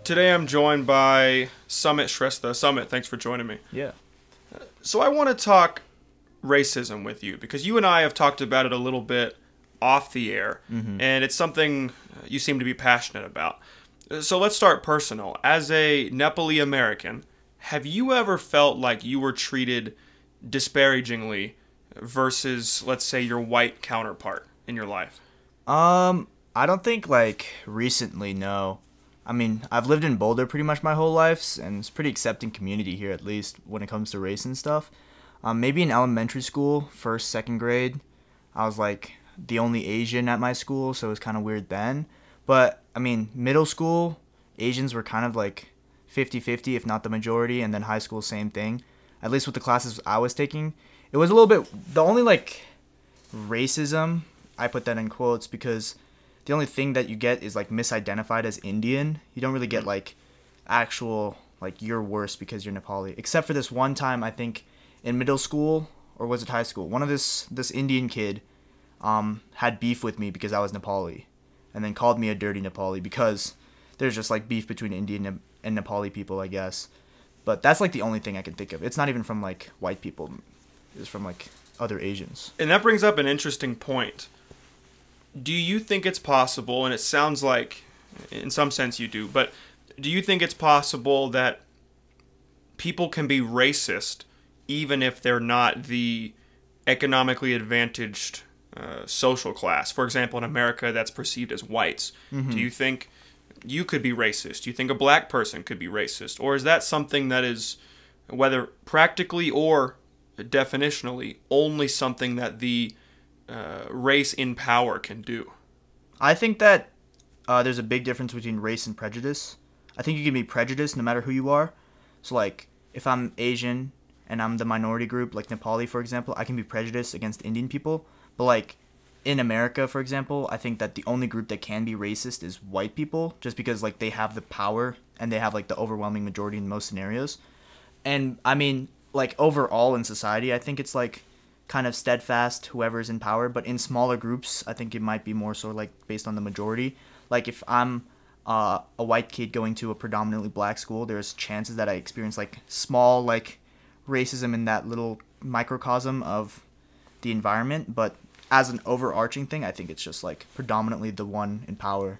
Today I'm joined by Summit Shrestha. Summit, thanks for joining me. Yeah. So I want to talk racism with you because you and I have talked about it a little bit off the air, and it's something you seem to be passionate about. So let's start personal. As a Nepali American, have you ever felt like you were treated disparagingly versus, let's say, your white counterpart in your life? I don't think recently, no. I mean, I've lived in Boulder pretty much my whole life, and it's a pretty accepting community here, at least when it comes to race and stuff. Maybe in elementary school, first, second grade, I was the only Asian at my school, so it was kind of weird then. But, I mean, middle school, Asians were kind of 50-50, if not the majority, and then high school, same thing. At least with the classes I was taking. It was a little bit, the only racism, I put that in quotes, because the only thing that you get is misidentified as Indian. You don't really get actual you're worse because you're Nepali. Except for this one time, I think in middle school, or was it high school, one of this Indian kid had beef with me because I was Nepali, and then called me a dirty Nepali because there's just beef between Indian and Nepali people, I guess. But that's the only thing I can think of. It's not even from white people. It's from other Asians. And that brings up an interesting point. Do you think it's possible, and it sounds like in some sense you do, but do you think it's possible that people can be racist even if they're not the economically advantaged social class? For example, in America, that's perceived as whites. Do you think you could be racist? Do you think a black person could be racist? Or is that something that is, whether practically or definitionally, only something that the race in power can do? I think that there's a big difference between race and prejudice. I think you can be prejudiced no matter who you are. So if I'm Asian and I'm the minority group, Nepali, for example, I can be prejudiced against Indian people. But in America, for example, I think that the only group that can be racist is white people, just because they have the power and they have the overwhelming majority in most scenarios. And I mean, overall in society, I think it's kind of steadfast whoever's in power, but in smaller groups, I think it might be more so based on the majority. If I'm a white kid going to a predominantly black school, there's chances that I experience small racism in that little microcosm of the environment. But as an overarching thing, I think it's just predominantly the one in power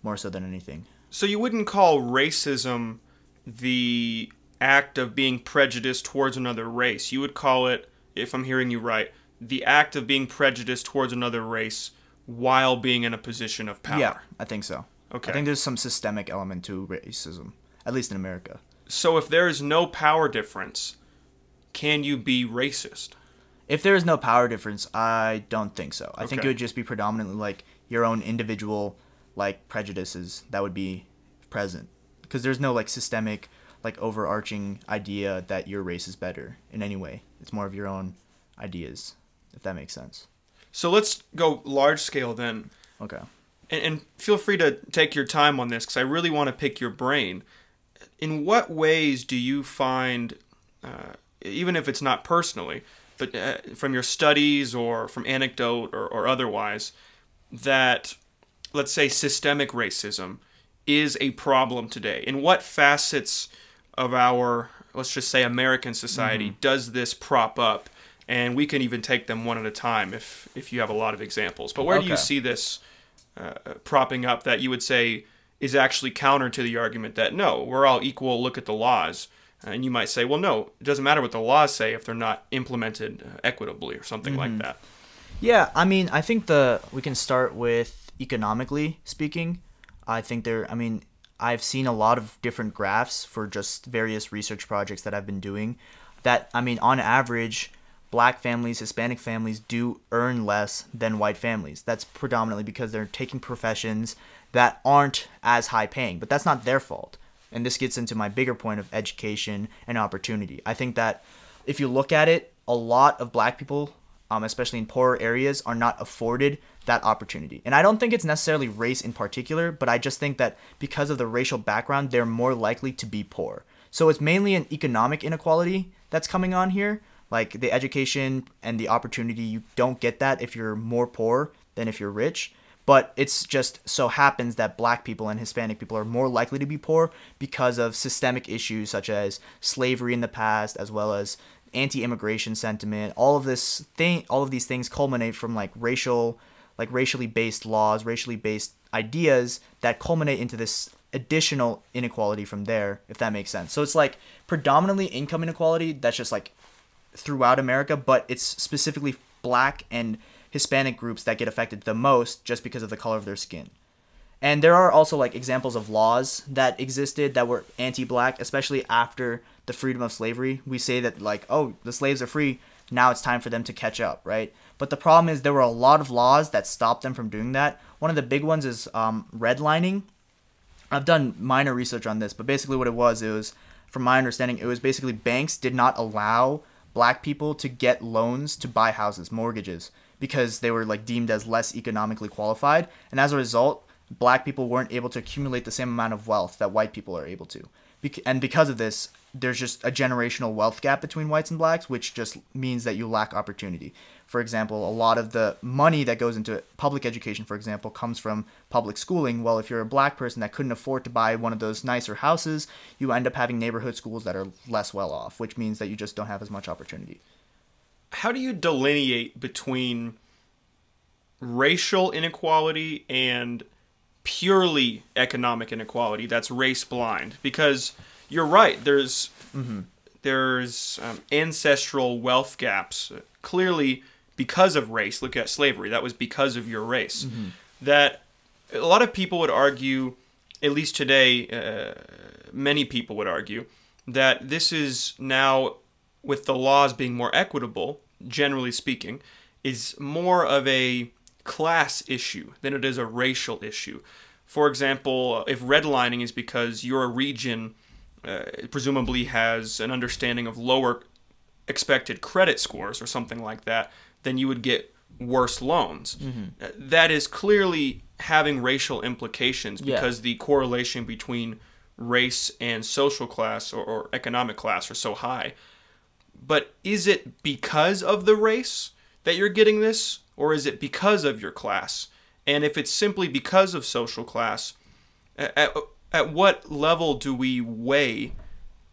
more so than anything. So you wouldn't call racism the act of being prejudiced towards another race. You would call it, if I'm hearing you right, the act of being prejudiced towards another race while being in a position of power. Yeah, I think so. Okay. I think there's some systemic element to racism, at least in America. So if there is no power difference, can you be racist? If there is no power difference, I don't think so. I think Okay. it would just be predominantly your own individual prejudices that would be present, because there's no systemic overarching idea that your race is better in any way. It's more of your own ideas, if that makes sense. So let's go large scale then. Okay. And feel free to take your time on this because I really want to pick your brain. In what ways do you find, even if it's not personally, but from your studies or from anecdote or otherwise, that, let's say, systemic racism is a problem today? In what facets of our, let's just say, American society does this prop up? And we can even take them one at a time if you have a lot of examples. But where do you see this propping up that you would say is actually counter to the argument that, no, we're all equal, look at the laws? And you might say, well, no, it doesn't matter what the laws say if they're not implemented equitably or something like that. Yeah, I mean, I think we can start with economically speaking. I think I've seen a lot of different graphs for just various research projects that I've been doing that, on average, black families, Hispanic families do earn less than white families. That's predominantly because they're taking professions that aren't as high paying, but that's not their fault. And this gets into my bigger point of education and opportunity. I think that if you look at it, a lot of black people especially in poorer areas, are not afforded that opportunity. And I don't think it's necessarily race in particular, but I just think that because of the racial background, they're more likely to be poor. So it's mainly an economic inequality that's coming on here, like the education and the opportunity. You don't get that if you're more poor than if you're rich. But it's just so happens that black people and Hispanic people are more likely to be poor because of systemic issues such as slavery in the past, as well as anti-immigration sentiment. All of these things culminate from racially based laws, racially based ideas that culminate into this additional inequality from there, if that makes sense. So it's like predominantly income inequality that's just like throughout America, but it's specifically black and Hispanic groups that get affected the most just because of the color of their skin. And there are also like examples of laws that existed that were anti-black, especially after the freedom of slavery. We say that like, oh, the slaves are free, now it's time for them to catch up, right? But the problem is there were a lot of laws that stopped them from doing that. One of the big ones is redlining. I've done minor research on this, but basically what it was, from my understanding, it was basically banks did not allow black people to get loans to buy houses, mortgages, because they were like deemed as less economically qualified. And as a result, black people weren't able to accumulate the same amount of wealth that white people are able to. And because of this, there's just a generational wealth gap between whites and blacks, which just means that you lack opportunity. For example, a lot of the money that goes into public education, for example, comes from public schooling. Well, if you're a black person that couldn't afford to buy one of those nicer houses, you end up having neighborhood schools that are less well off, which means that you just don't have as much opportunity. How do you delineate between racial inequality and purely economic inequality that's race blind? Because you're right, there's ancestral wealth gaps, clearly because of race. Look at slavery, that was because of your race. That a lot of people would argue, at least today, many people would argue, that this is now, with the laws being more equitable, generally speaking, is more of a class issue than it is a racial issue. For example, if redlining is because your region presumably has an understanding of lower expected credit scores or something like that, then you would get worse loans. That is clearly having racial implications because the correlation between race and social class or economic class are so high. But is it because of the race that you're getting this, or is it because of your class? And if it's simply because of social class, at what level do we weigh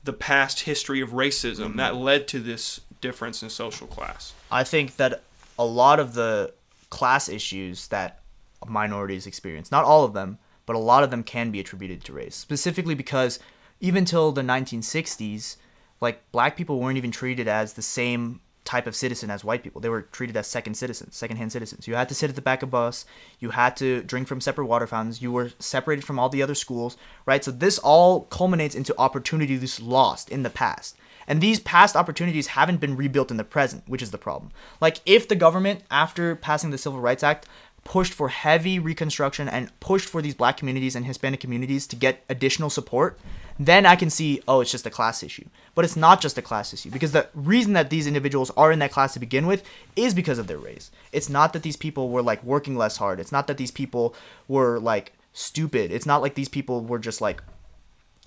the past history of racism that led to this difference in social class? I think that a lot of the class issues that minorities experience, not all of them, but a lot of them can be attributed to race. Specifically because even till the 1960s, like black people weren't even treated as the same type of citizen as white people. They were treated as second-hand citizens. You had to sit at the back of a bus. You had to drink from separate water fountains. You were separated from all the other schools, right? So this all culminates into opportunities lost in the past. And these past opportunities haven't been rebuilt in the present, which is the problem. Like if the government, after passing the Civil Rights Act, pushed for heavy reconstruction and pushed for these black communities and Hispanic communities to get additional support, then I can see, oh, it's just a class issue. But it's not just a class issue, because the reason that these individuals are in that class to begin with is because of their race. It's not that these people were like working less hard. It's not that these people were like stupid. It's not like these people were just like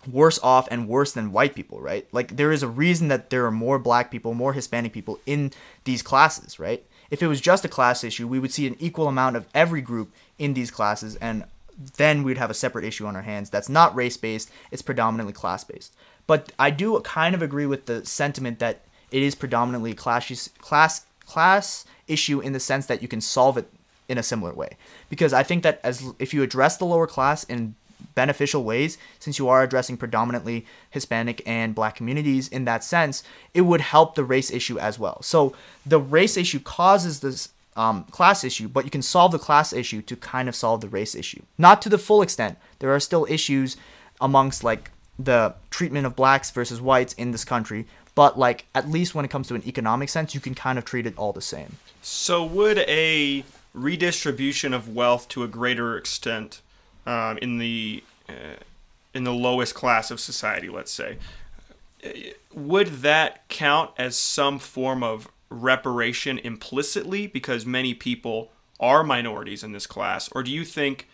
worse off and worse than white people, right? Like there is a reason that there are more black people, more Hispanic people in these classes, right? If it was just a class issue, we would see an equal amount of every group in these classes, and then we'd have a separate issue on our hands that's not race-based, it's predominantly class-based. But I do kind of agree with the sentiment that it is predominantly class issue in the sense that you can solve it in a similar way. Because I think that if you address the lower class in beneficial ways, since you are addressing predominantly Hispanic and black communities in that sense, it would help the race issue as well. So the race issue causes this class issue, but you can solve the class issue to kind of solve the race issue. Not to the full extent. There are still issues amongst like the treatment of blacks versus whites in this country, but like at least when it comes to an economic sense, you can kind of treat it all the same. So would a redistribution of wealth to a greater extent in the lowest class of society, let's say, would that count as some form of reparation implicitly because many people are minorities in this class? Or do you think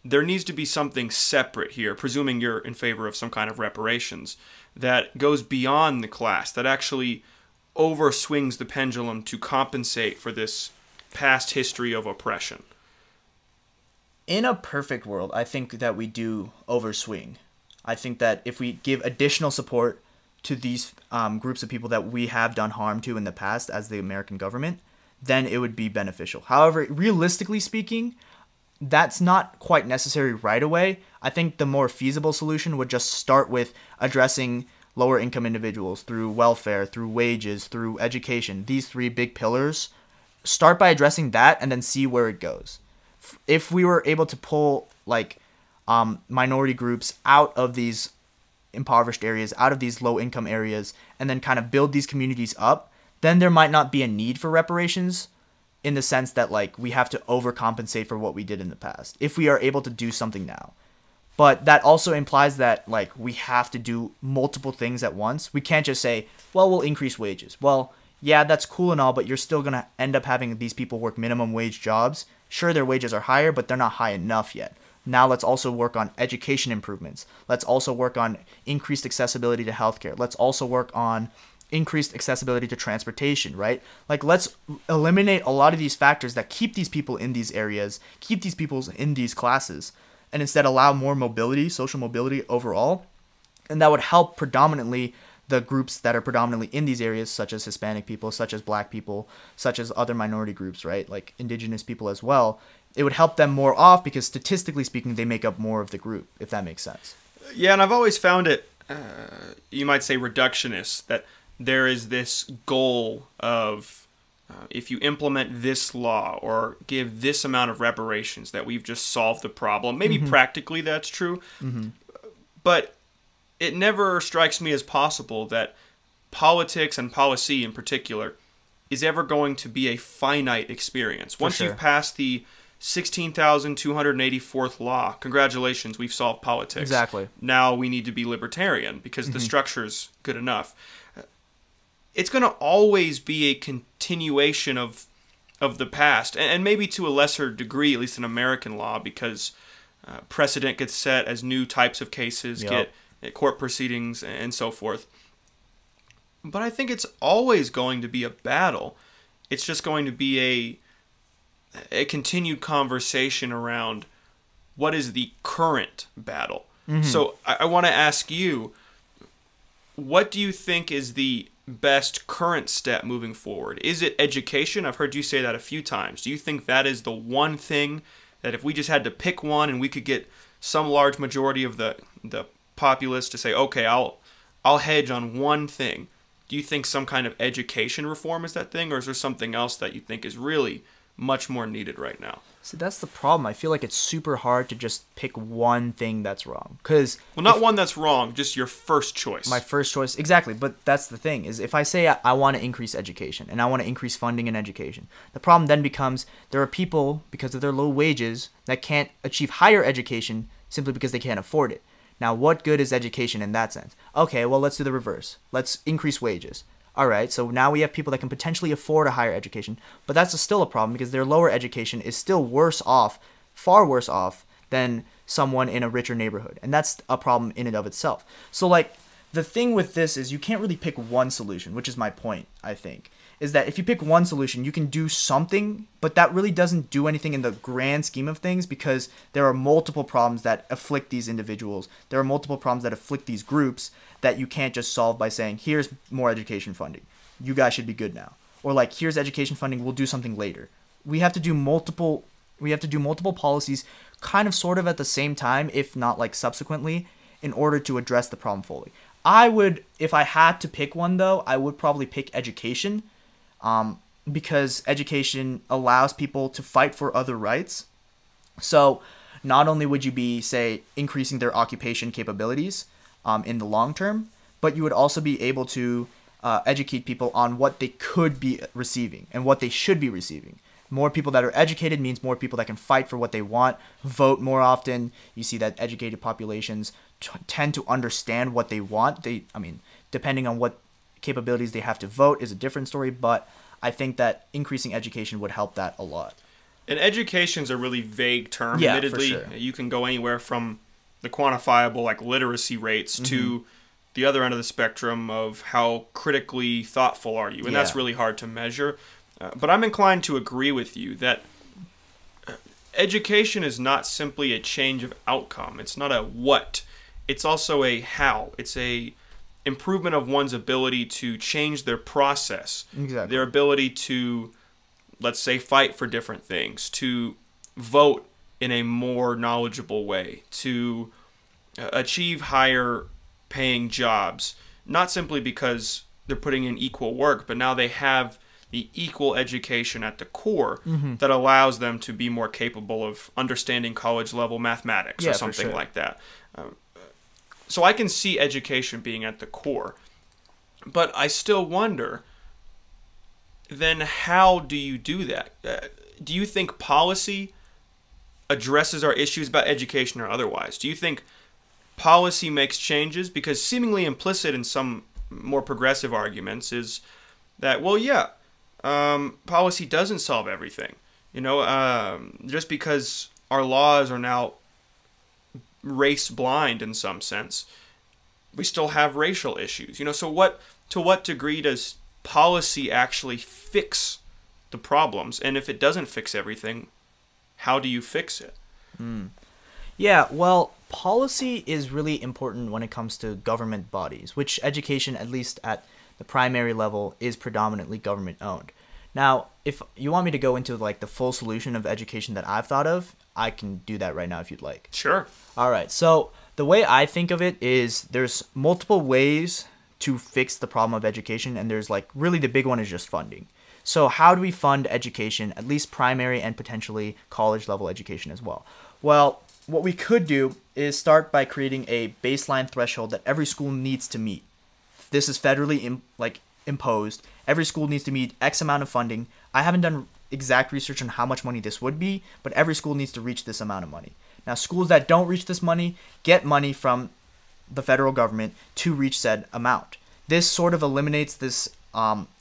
there needs to be something separate here, presuming you're in favor of some kind of reparations, that goes beyond the class, that actually overswings the pendulum to compensate for this past history of oppression? In a perfect world, I think that we do overswing. I think that if we give additional support to these groups of people that we have done harm to in the past as the American government, then it would be beneficial. However, realistically speaking, that's not quite necessary right away. I think the more feasible solution would just start with addressing lower income individuals through welfare, through wages, through education. These three big pillars. Start by addressing that and then see where it goes. If we were able to pull minority groups out of these impoverished areas, out of these low income areas, and then kind of build these communities up, then there might not be a need for reparations in the sense that we have to overcompensate for what we did in the past if we are able to do something now. But that also implies that we have to do multiple things at once. We can't just say, well, we'll increase wages. Well, yeah, that's cool and all, but you're still going to end up having these people work minimum wage jobs. Sure, their wages are higher, but they're not high enough yet. Now let's also work on education improvements. Let's also work on increased accessibility to healthcare. Let's also work on increased accessibility to transportation, right? Let's eliminate a lot of these factors that keep these people in these areas, keep these people in these classes, and instead allow more mobility, social mobility overall. And that would help predominantly the groups that are predominantly in these areas, such as Hispanic people, such as Black people, such as other minority groups, right? Like indigenous people as well. It would help them more off because statistically speaking, they make up more of the group, if that makes sense. Yeah, and I've always found it, you might say reductionist, that there is this goal of if you implement this law or give this amount of reparations that we've just solved the problem. Maybe practically that's true, but it never strikes me as possible that politics and policy in particular is ever going to be a finite experience. Once you've passed the 16,284th law, congratulations, we've solved politics. Exactly. Now we need to be libertarian because the structure's good enough. It's going to always be a continuation of the past, and maybe to a lesser degree, at least in American law, because precedent gets set as new types of cases get court proceedings and so forth. But I think it's always going to be a battle. It's just going to be a continued conversation around what is the current battle. So I want to ask you, what do you think is the best current step moving forward? Is it education? I've heard you say that a few times. Do you think that is the one thing that if we just had to pick one and we could get some large majority of the populace to say, okay, I'll hedge on one thing? Do you think some kind of education reform is that thing, or is there something else that you think is really much more needed right now? So that's the problem. I feel like it's super hard to just pick one thing that's wrong. Well, not one that's wrong, just your first choice. My first choice, exactly. But that's the thing, is if I say I want to increase education, and I want to increase funding in education, the problem then becomes there are people, because of their low wages, that can't achieve higher education simply because they can't afford it. Now, what good is education in that sense? Okay, well, let's do the reverse. Let's increase wages. All right, so now we have people that can potentially afford a higher education, but that's still a problem because their lower education is still worse off, far worse off than someone in a richer neighborhood. And that's a problem in and of itself. So, the thing with this is you can't really pick one solution, which is my point, I think, is that if you pick one solution, you can do something, but that really doesn't do anything in the grand scheme of things because there are multiple problems that afflict these individuals. There are multiple problems that afflict these groups that you can't just solve by saying, here's more education funding. You guys should be good now. Or here's education funding, we'll do something later. We have to do multiple policies kind of sort of at the same time, if not subsequently, in order to address the problem fully. If I had to pick one though, I would probably pick education. Because education allows people to fight for other rights. So not only would you be, say, increasing their occupation capabilities in the long term, but you would also be able to educate people on what they could be receiving and what they should be receiving. More people that are educated means more people that can fight for what they want, vote more often. You see that educated populations tend to understand what they want. Depending on what capabilities they have to vote is a different story, but I think that increasing education would help that a lot. And education's a really vague term. Yeah, Admittedly, for sure. you can go anywhere from the quantifiable, like literacy rates, to the other end of the spectrum of how critically thoughtful are you. And that's Yeah. really hard to measure. But I'm inclined to agree with you that education is not simply a change of outcome. It's not a what. It's also a how. It's a improvement of one's ability to change their process. Exactly. Their ability to, let's say, fight for different things, to vote in a more knowledgeable way, to achieve higher paying jobs, not simply because they're putting in equal work, but now they have the equal education at the core that allows them to be more capable of understanding college level mathematics Yeah, or for something sure. like that. So I can see education being at the core, but I still wonder, then how do you do that? Do you think policy addresses our issues about education or otherwise? Do you think policy makes changes? Because seemingly implicit in some more progressive arguments is that, well, yeah, policy doesn't solve everything. Just because our laws are now race blind in some sense, we still have racial issues. So to what degree does policy actually fix the problems? And if it doesn't fix everything, how do you fix it? Yeah, well, policy is really important when it comes to government bodies, which education, at least at the primary level, is predominantly government owned. Now, if you want me to go into like the full solution of education that I've thought of, I can do that right now if you'd like. Sure. All right, so the way I think of it is there's multiple ways to fix the problem of education, and there's like really the big one is just funding. So how do we fund education, at least primary and potentially college level education as well? Well, what we could do is start by creating a baseline threshold that every school needs to meet. This is federally imposed. Every school needs to meet X amount of funding. I haven't done exact research on how much money this would be, but every school needs to reach this amount of money. Now, schools that don't reach this money get money from the federal government to reach said amount. This sort of eliminates this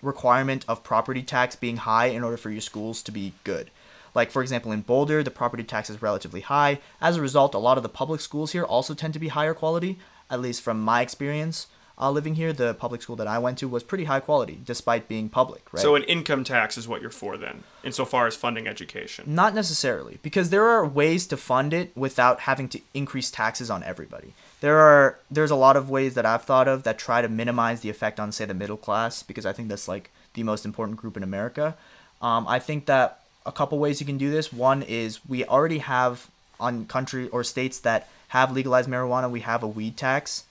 requirement of property tax being high in order for your schools to be good. Like, for example, in Boulder, the property tax is relatively high. As a result, a lot of the public schools here also tend to be higher quality, at least from my experience. Living here, the public school that I went to was pretty high quality, despite being public, right? So an income tax is what you're for then, insofar as funding education? Not necessarily, because there are ways to fund it without having to increase taxes on everybody. There's a lot of ways that I've thought of that try to minimize the effect on, say, the middle class, because I think that's like the most important group in America. I think that a couple ways you can do this. One is we already have on country or states that have legalized marijuana, we have a weed tax.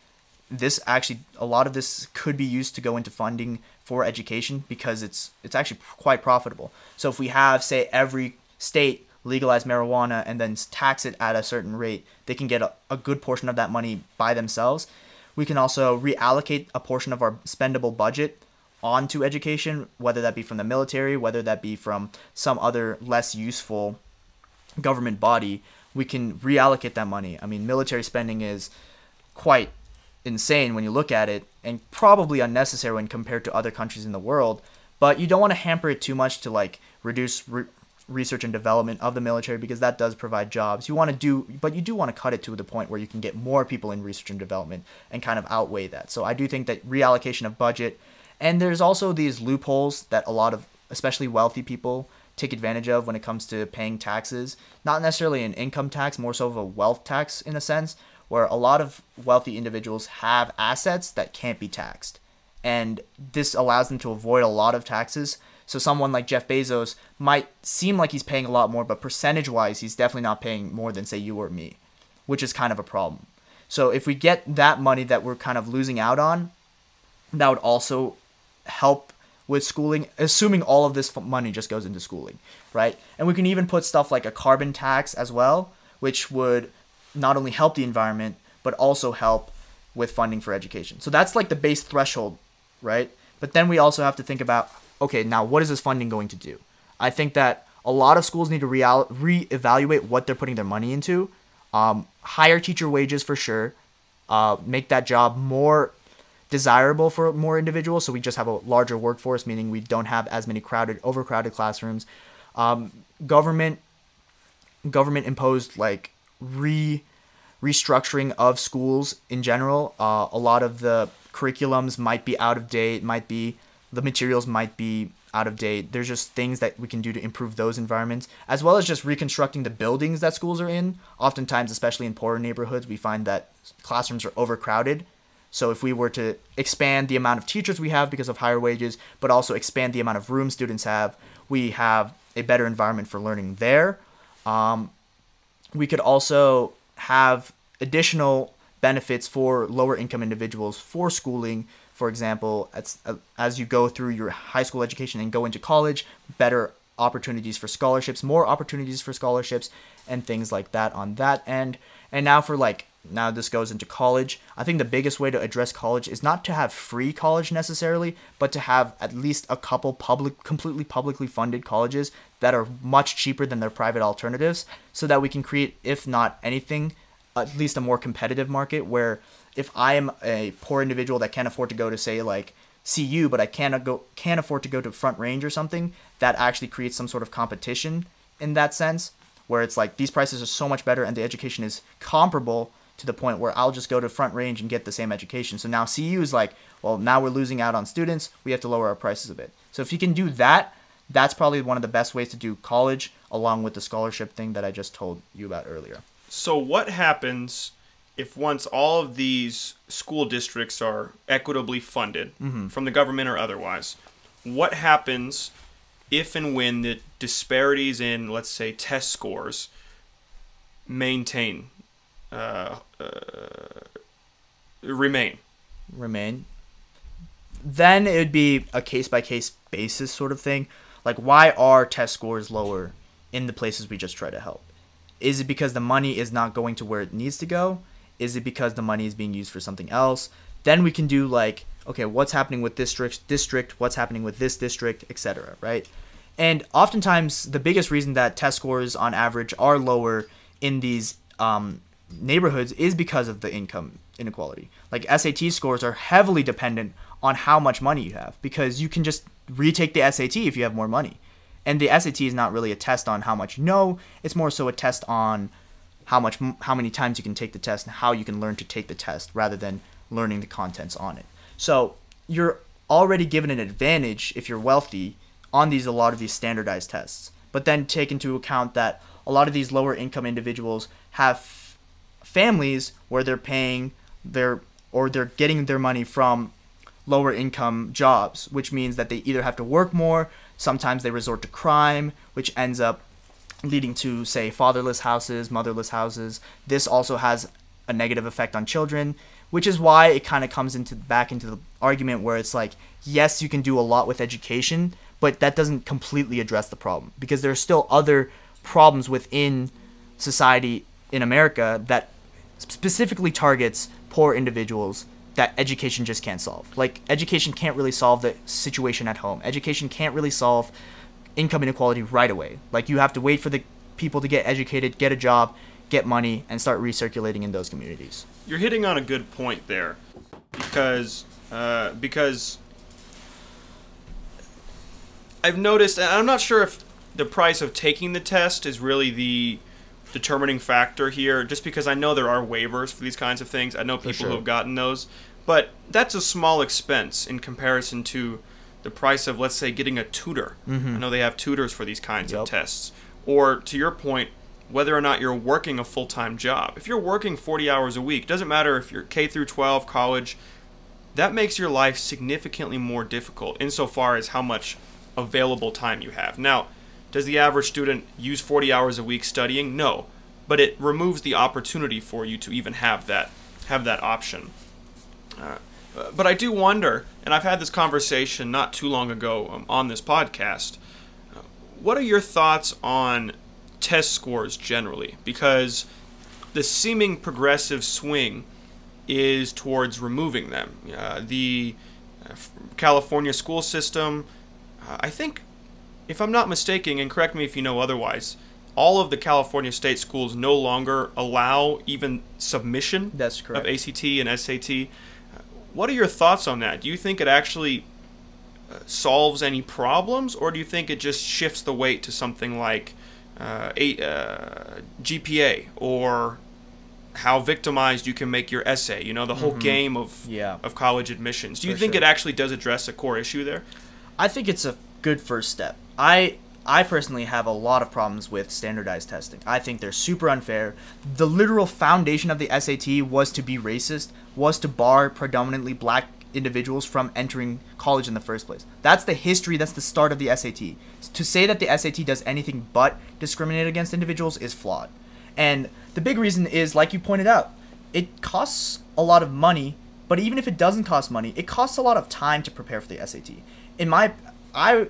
A lot of this could be used to go into funding for education because it's actually quite profitable. So if we have, say, every state legalize marijuana and then tax it at a certain rate, they can get a good portion of that money by themselves. We can also reallocate a portion of our spendable budget onto education, whether that be from the military, whether that be from some other less useful government body. We can reallocate that money. I mean, military spending is quite insane when you look at it, and probably unnecessary when compared to other countries in the world, but you don't want to hamper it too much to like reduce research and development of the military, because that does provide jobs. But you do want to cut it to the point where you can get more people in research and development and kind of outweigh that. So I do think that reallocation of budget, and there's also these loopholes that a lot of especially wealthy people take advantage of when it comes to paying taxes, not necessarily an income tax, more so of a wealth tax in a sense, where a lot of wealthy individuals have assets that can't be taxed. And this allows them to avoid a lot of taxes. So someone like Jeff Bezos might seem like he's paying a lot more, but percentage-wise, he's definitely not paying more than, say, you or me, which is kind of a problem. So if we get that money that we're kind of losing out on, that would also help with schooling, assuming all of this money just goes into schooling, right? And we can even put stuff like a carbon tax as well, which would not only help the environment, but also help with funding for education. So that's like the base threshold, right? But then we also have to think about, okay, now what is this funding going to do? I think that a lot of schools need to reevaluate what they're putting their money into. Higher teacher wages for sure. Make that job more desirable for more individuals, so we just have a larger workforce, meaning we don't have as many overcrowded classrooms. Government imposed like restructuring of schools in general. A lot of the curriculums might be out of date, the materials might be out of date. There's just things that we can do to improve those environments, as well as just reconstructing the buildings that schools are in. Oftentimes, especially in poorer neighborhoods, we find that classrooms are overcrowded. So if we were to expand the amount of teachers we have because of higher wages, but also expand the amount of rooms students have, we have a better environment for learning there. We could also have additional benefits for lower income individuals for schooling. For example, as you go through your high school education and go into college, better opportunities for scholarships, more opportunities for scholarships, and things like that on that end. And now this goes into college. I think the biggest way to address college is not to have free college necessarily, but to have at least a couple completely publicly funded colleges that are much cheaper than their private alternatives, so that we can create, if not anything, at least a more competitive market where if I am a poor individual that can't afford to go to, say, like CU, but I can't afford to go to Front Range or something, that actually creates some sort of competition in that sense, where it's like these prices are so much better and the education is comparable to the point where I'll just go to Front Range and get the same education. So now CU is like, well, now we're losing out on students. We have to lower our prices a bit. So if you can do that, that's probably one of the best ways to do college, along with the scholarship thing that I just told you about earlier. So what happens if once all of these school districts are equitably funded from the government or otherwise, what happens if and when the disparities in, let's say, test scores remain? Then it would be a case-by-case basis sort of thing. Like, why are test scores lower in the places we just try to help? Is it because the money is not going to where it needs to go? Is it because the money is being used for something else? Then we can do like, okay, what's happening with this district, what's happening with this district, etc., right? And oftentimes, the biggest reason that test scores on average are lower in these neighborhoods is because of the income inequality. Like, SAT scores are heavily dependent on how much money you have, because you can just retake the SAT if you have more money. And the SAT is not really a test on how much you know, it's more so a test on how many times you can take the test and how you can learn to take the test rather than learning the contents on it. So you're already given an advantage if you're wealthy on a lot of these standardized tests. But then take into account that a lot of these lower income individuals have families where they're getting their money from lower income jobs, which means that they either have to work more, sometimes they resort to crime, which ends up leading to, say, fatherless houses, motherless houses. This also has a negative effect on children, which is why it kind of comes back into the argument where it's like, yes, you can do a lot with education, but that doesn't completely address the problem, because there are still other problems within society in America that specifically targets poor individuals that education just can't solve. Like, education can't really solve the situation at home. Education can't really solve income inequality right away. Like, you have to wait for the people to get educated, get a job, get money, and start recirculating in those communities. You're hitting on a good point there, because I've noticed, and I'm not sure if the price of taking the test is really the determining factor here, just because I know there are waivers for these kinds of things. I know people who have gotten those, but that's a small expense in comparison to the price of, let's say, getting a tutor. I know they have tutors for these kinds of tests. Or, to your point, whether or not you're working a full-time job. If you're working 40 hours a week, doesn't matter if you're K through 12, college, that makes your life significantly more difficult insofar as how much available time you have. Now, does the average student use 40 hours a week studying? No, but it removes the opportunity for you to even have that option. But I do wonder, and I've had this conversation not too long ago on this podcast, what are your thoughts on test scores generally? Because the seeming progressive swing is towards removing them. The California school system, I think, if I'm not mistaken, and correct me if you know otherwise, all of the California state schools no longer allow even submission That's correct. of ACT and SAT. What are your thoughts on that? Do you think it actually solves any problems, or do you think it just shifts the weight to something like GPA, or how victimized you can make your essay? You know, the whole game of college admissions. Do you think it actually does address a core issue there? I think it's a good first step. I personally have a lot of problems with standardized testing. I think they're super unfair. The literal foundation of the SAT was to be racist, was to bar predominantly black individuals from entering college in the first place. That's the history, that's the start of the SAT. To say that the SAT does anything but discriminate against individuals is flawed. And the big reason is, like you pointed out, it costs a lot of money, but even if it doesn't cost money, it costs a lot of time to prepare for the SAT. I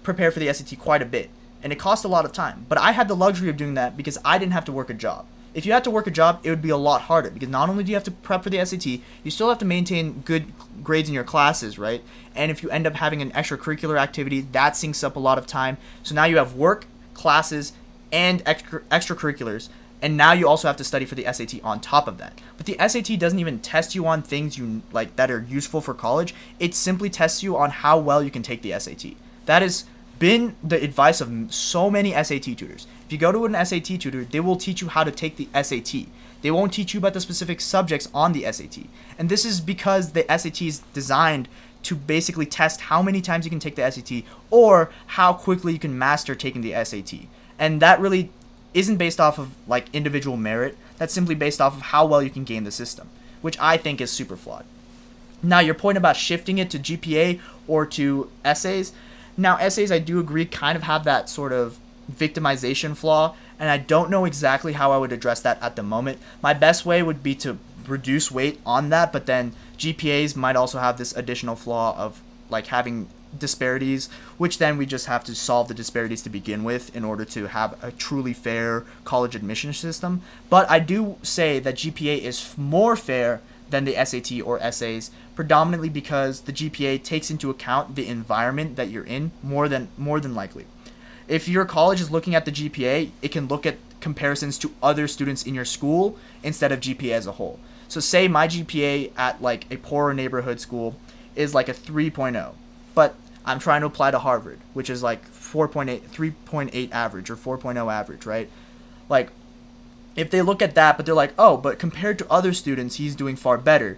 prepare for the SAT quite a bit, and it costs a lot of time, but I had the luxury of doing that because I didn't have to work a job. If you had to work a job, it would be a lot harder, because not only do you have to prep for the SAT, you still have to maintain good grades in your classes, right? And if you end up having an extracurricular activity, that sinks up a lot of time. So now you have work, classes, and extracurriculars, and now you also have to study for the SAT on top of that. But the SAT doesn't even test you on things you like that are useful for college. It simply tests you on how well you can take the SAT. That has been the advice of so many SAT tutors. If you go to an SAT tutor, they will teach you how to take the SAT. They won't teach you about the specific subjects on the SAT. And this is because the SAT is designed to basically test how many times you can take the SAT, or how quickly you can master taking the SAT. And that really isn't based off of like individual merit. That's simply based off of how well you can game the system, which I think is super flawed. Now, your point about shifting it to GPA or to essays. Now, essays, I do agree, kind of have that sort of victimization flaw, and I don't know exactly how I would address that at the moment. My best way would be to reduce weight on that, but then GPAs might also have this additional flaw of like having disparities, which then we just have to solve the disparities to begin with in order to have a truly fair college admission system. But I do say that GPA is more fair than the SAT or essays, predominantly because the GPA takes into account the environment that you're in more than likely. If your college is looking at the GPA, it can look at comparisons to other students in your school instead of GPA as a whole. So say my GPA at like a poorer neighborhood school is like a 3.0, but I'm trying to apply to Harvard, which is like 3.8 average or 4.0 average, right? Like, if they look at that, but they're like, oh, but compared to other students, he's doing far better,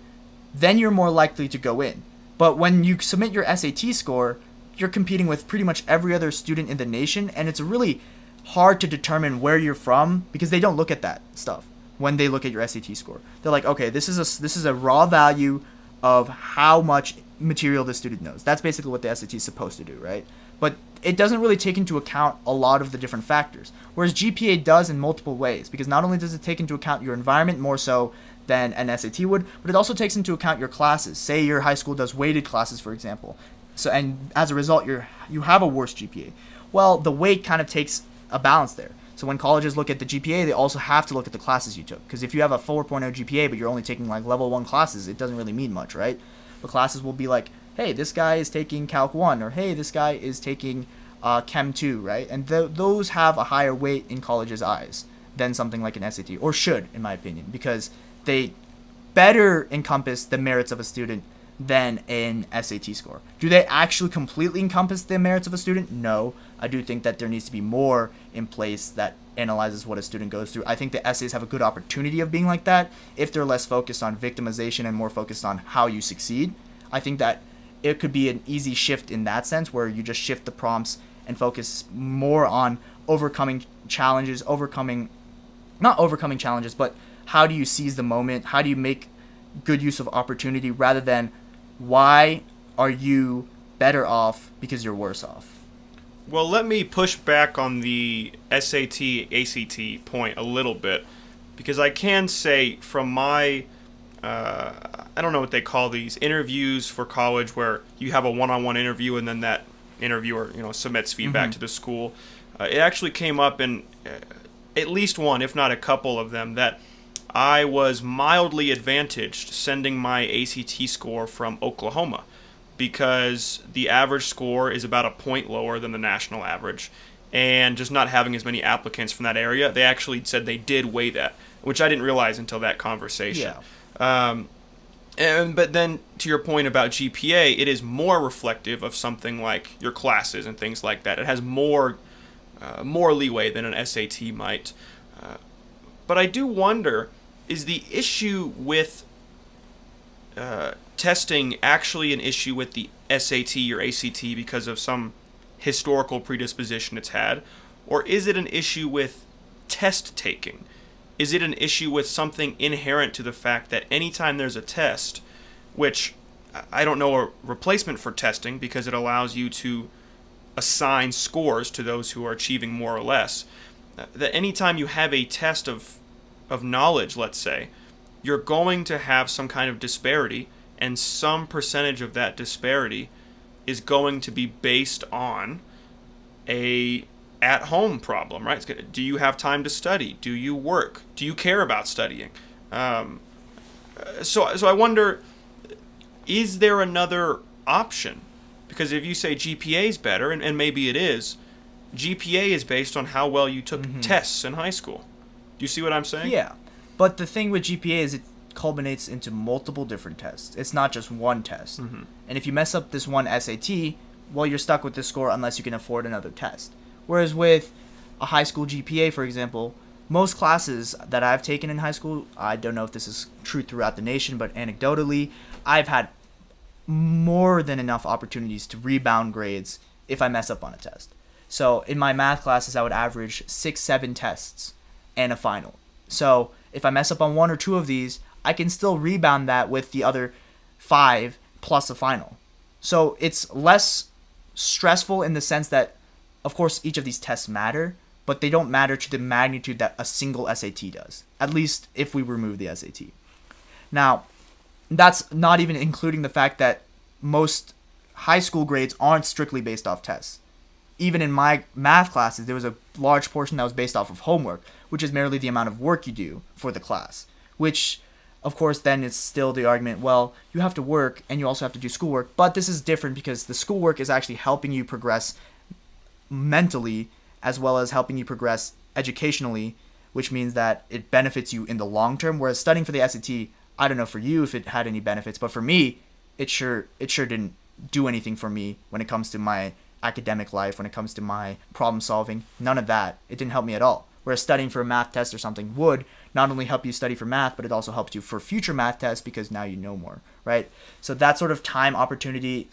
then you're more likely to go in. But when you submit your SAT score, you're competing with pretty much every other student in the nation, and it's really hard to determine where you're from because they don't look at that stuff when they look at your SAT score. They're like, okay, this is a raw value of how much material the student knows. That's basically what the SAT is supposed to do, right? But it doesn't really take into account a lot of the different factors, whereas GPA does in multiple ways, because not only does it take into account your environment more so than an SAT would, but it also takes into account your classes. Say your high school does weighted classes, for example, so and as a result you have a worse GPA. Well, the weight kind of takes a balance there. So when colleges look at the GPA, they also have to look at the classes you took, because if you have a 4.0 GPA but you're only taking like level 1 classes, it doesn't really mean much, right? The classes will be like, hey, this guy is taking Calc 1, or hey, this guy is taking Chem 2, right? And those have a higher weight in colleges' eyes than something like an SAT, or should, in my opinion, because they better encompass the merits of a student than an SAT score. Do they actually completely encompass the merits of a student? No. I do think that there needs to be more in place that analyzes what a student goes through. I think the essays have a good opportunity of being like that if they're less focused on victimization and more focused on how you succeed. I think that it could be an easy shift in that sense, where you just shift the prompts and focus more on overcoming challenges, not overcoming challenges, but how do you seize the moment? How do you make good use of opportunity, rather than why are you better off because you're worse off? Well, let me push back on the SAT, ACT point a little bit, because I can say from my, I don't know what they call these, interviews for college where you have a one-on-one interview and then that interviewer, submits feedback to the school. It actually came up in at least one, if not a couple of them, that I was mildly advantaged sending my ACT score from Oklahoma, because the average score is about a point lower than the national average, and just not having as many applicants from that area, they actually said they did weigh that, which I didn't realize until that conversation. Yeah. But then, to your point about GPA, it is more reflective of something like your classes and things like that. It has more leeway than an SAT might. But I do wonder, is the issue with testing actually an issue with the SAT or ACT because of some historical predisposition it's had? Or is it an issue with test taking? Is it an issue with something inherent to the fact that anytime there's a test, which I don't know a replacement for testing because it allows you to assign scores to those who are achieving more or less, that anytime you have a test of knowledge, let's say, you're going to have some kind of disparity, and some percentage of that disparity is going to be based on a at-home problem, right? Do you have time to study? Do you work? Do you care about studying? So I wonder, is there another option? Because if you say GPA is better, and maybe it is, GPA is based on how well you took tests in high school. Do you see what I'm saying? Yeah, but the thing with GPA is it culminates into multiple different tests. It's not just one test. And if you mess up this one SAT, well, you're stuck with this score unless you can afford another test. Whereas with a high school GPA, for example, most classes that I've taken in high school, I don't know if this is true throughout the nation, but anecdotally, I've had more than enough opportunities to rebound grades if I mess up on a test. So in my math classes, I would average 6-7 tests and a final. So if I mess up on one or two of these, I can still rebound that with the other 5 plus a final. So it's less stressful in the sense that, of course, each of these tests matter, but they don't matter to the magnitude that a single SAT does, at least if we remove the SAT. Now, that's not even including the fact that most high school grades aren't strictly based off tests. Even in my math classes, there was a large portion that was based off of homework, which is merely the amount of work you do for the class, which, of course, then it's still the argument, well, you have to work and you also have to do schoolwork, but this is different because the schoolwork is actually helping you progress mentally as well as helping you progress educationally, which means that it benefits you in the long term, whereas studying for the SAT, I don't know for you if it had any benefits, but for me, it sure didn't do anything for me when it comes to my academic life, when it comes to my problem solving. None of that. It didn't help me at all. Whereas studying for a math test or something would not only help you study for math, but it also helps you for future math tests because now you know more, right? So that sort of time opportunity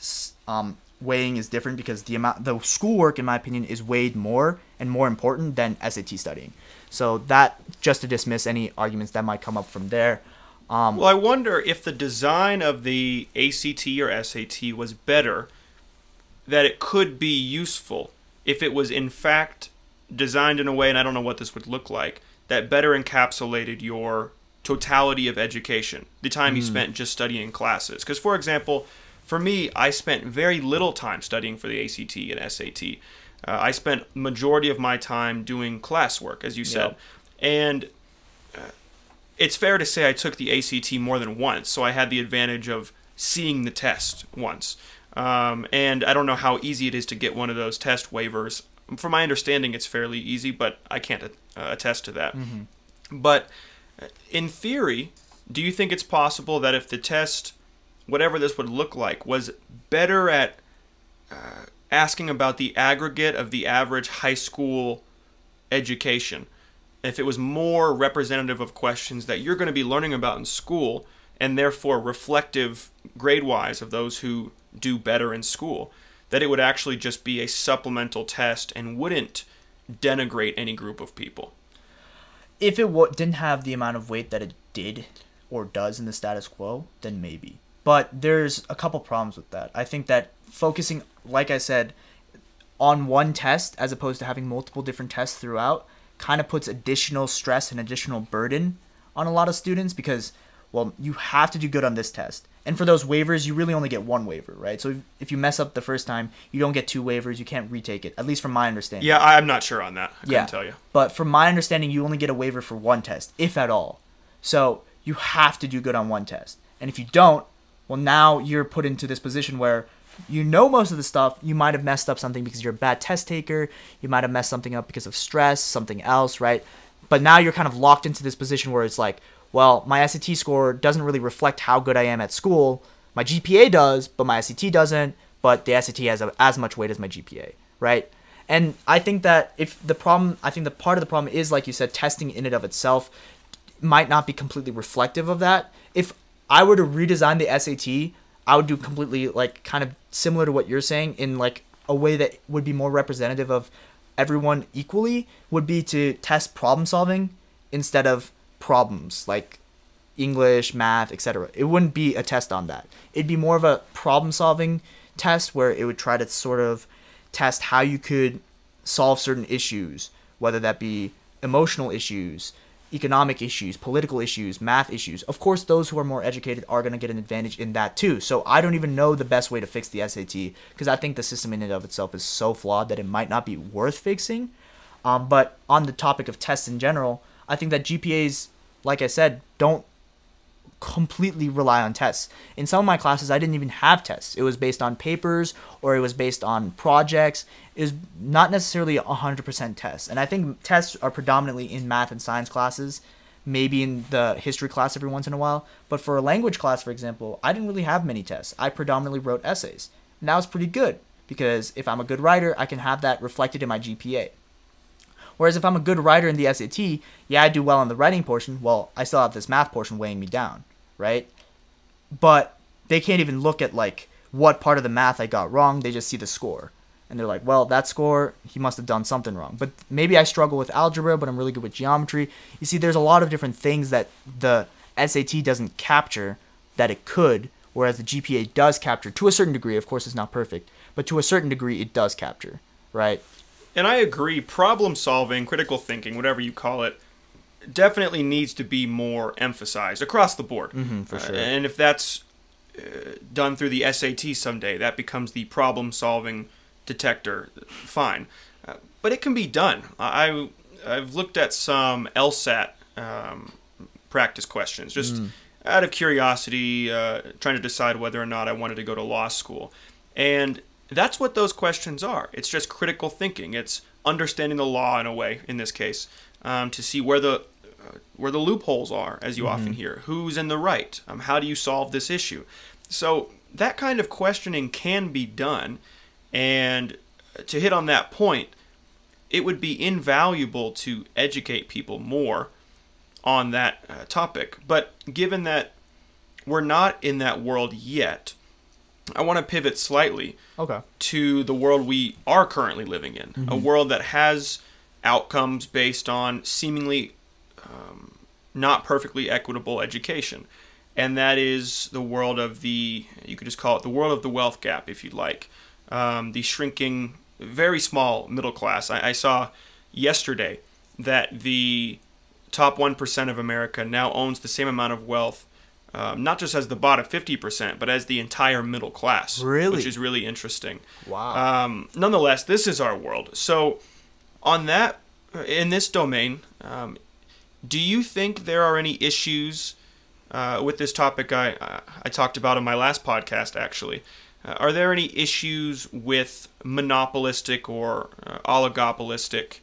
weighing is different because the schoolwork, in my opinion, is weighed more and more important than SAT studying. So that, just to dismiss any arguments that might come up from there. Well, I wonder if the design of the ACT or SAT was better, that it could be useful if it was in fact designed in a way, and I don't know what this would look like, that better encapsulated your totality of education, the time you spent just studying classes. Because, for example, for me, I spent very little time studying for the ACT and SAT. I spent majority of my time doing classwork, as you said. And it's fair to say I took the ACT more than once, so I had the advantage of seeing the test once. And I don't know how easy it is to get one of those test waivers. From my understanding, it's fairly easy, but I can't attest to that. But in theory, do you think it's possible that if the test, whatever this would look like, was better at asking about the aggregate of the average high school education, if it was more representative of questions that you're going to be learning about in school and therefore reflective grade-wise of those who do better in school, that it would actually just be a supplemental test and wouldn't denigrate any group of people? If it didn't have the amount of weight that it did or does in the status quo, then maybe. But there's a couple problems with that. I think that focusing, like I said, on one test as opposed to having multiple different tests throughout kind of puts additional stress and additional burden on a lot of students because, well, you have to do good on this test. And for those waivers, you really only get one waiver, right? So if you mess up the first time, you don't get 2 waivers. You can't retake it, at least from my understanding. Yeah, I'm not sure on that. I couldn't tell you. But from my understanding, you only get a waiver for one test, if at all. So you have to do good on one test. And if you don't, well, now you're put into this position where you know most of the stuff. You might have messed up something because you're a bad test taker. You might have messed something up because of stress, something else, right? But now you're kind of locked into this position where it's like, well, my SAT score doesn't really reflect how good I am at school. My GPA does, but my SAT doesn't, but the SAT has as much weight as my GPA, right? And I think that the part of the problem is, like you said, testing in and of itself might not be completely reflective of that. If I were to redesign the SAT, I would do completely, like, kind of similar to what you're saying, in like a way that would be more representative of everyone equally, would be to test problem solving instead of problems like English, math, etc. It wouldn't be a test on that. It'd be more of a problem solving test where it would try to sort of test how you could solve certain issues, whether that be emotional issues, economic issues, political issues, math issues. Of course, those who are more educated are going to get an advantage in that too. So I don't even know the best way to fix the SAT, because I think the system in and of itself is so flawed that it might not be worth fixing. But on the topic of tests in general, I think that GPAs, like I said, don't completely rely on tests. In some of my classes, I didn't even have tests. It was based on papers, or it was based on projects. It was not necessarily 100% tests. And I think tests are predominantly in math and science classes, maybe in the history class every once in a while. But for a language class, for example, I didn't really have many tests. I predominantly wrote essays. And that was pretty good, because if I'm a good writer, I can have that reflected in my GPA. Whereas if I'm a good writer in the SAT, yeah, I do well on the writing portion. Well, I still have this math portion weighing me down, right? But they can't even look at, like, what part of the math I got wrong. They just see the score. And they're like, well, that score, he must have done something wrong. But maybe I struggle with algebra, but I'm really good with geometry. You see, there's a lot of different things that the SAT doesn't capture that it could, whereas the GPA does capture to a certain degree. Of course, it's not perfect, but to a certain degree, it does capture, right? And I agree, problem solving, critical thinking, whatever you call it, definitely needs to be more emphasized across the board. For sure. And if that's done through the SAT someday, that becomes the problem solving detector, fine. But it can be done. I've looked at some LSAT practice questions, just out of curiosity, trying to decide whether or not I wanted to go to law school. And that's what those questions are. It's just critical thinking. It's understanding the law in a way, in this case, to see where the loopholes are, as you often hear. Who's in the right? How do you solve this issue? So that kind of questioning can be done. And to hit on that point, it would be invaluable to educate people more on that topic. But given that we're not in that world yet, I want to pivot slightly to the world we are currently living in, a world that has outcomes based on seemingly not perfectly equitable education. And that is the world of you could just call it the world of the wealth gap, if you'd like. The shrinking, very small middle class. I saw yesterday that the top 1% of America now owns the same amount of wealth, not just as the bottom 50%, but as the entire middle class. Really? Which is really interesting. Wow. Nonetheless, this is our world. So on that, in this domain, do you think there are any issues with this topic I talked about in my last podcast, actually? Are there any issues with monopolistic or oligopolistic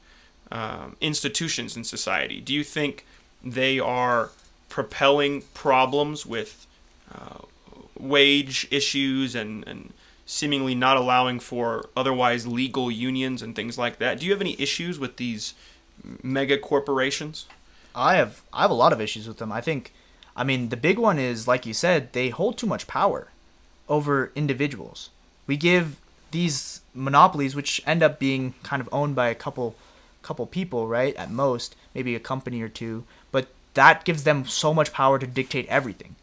institutions in society? Do you think they are propelling problems with wage issues and seemingly not allowing for otherwise legal unions and things like that? Do you have any issues with these mega corporations? I have a lot of issues with them. I mean, the big one is, like you said, they hold too much power over individuals. We give these monopolies, which end up being kind of owned by a couple people, right? At most, maybe a company or two, but that gives them so much power to dictate everything.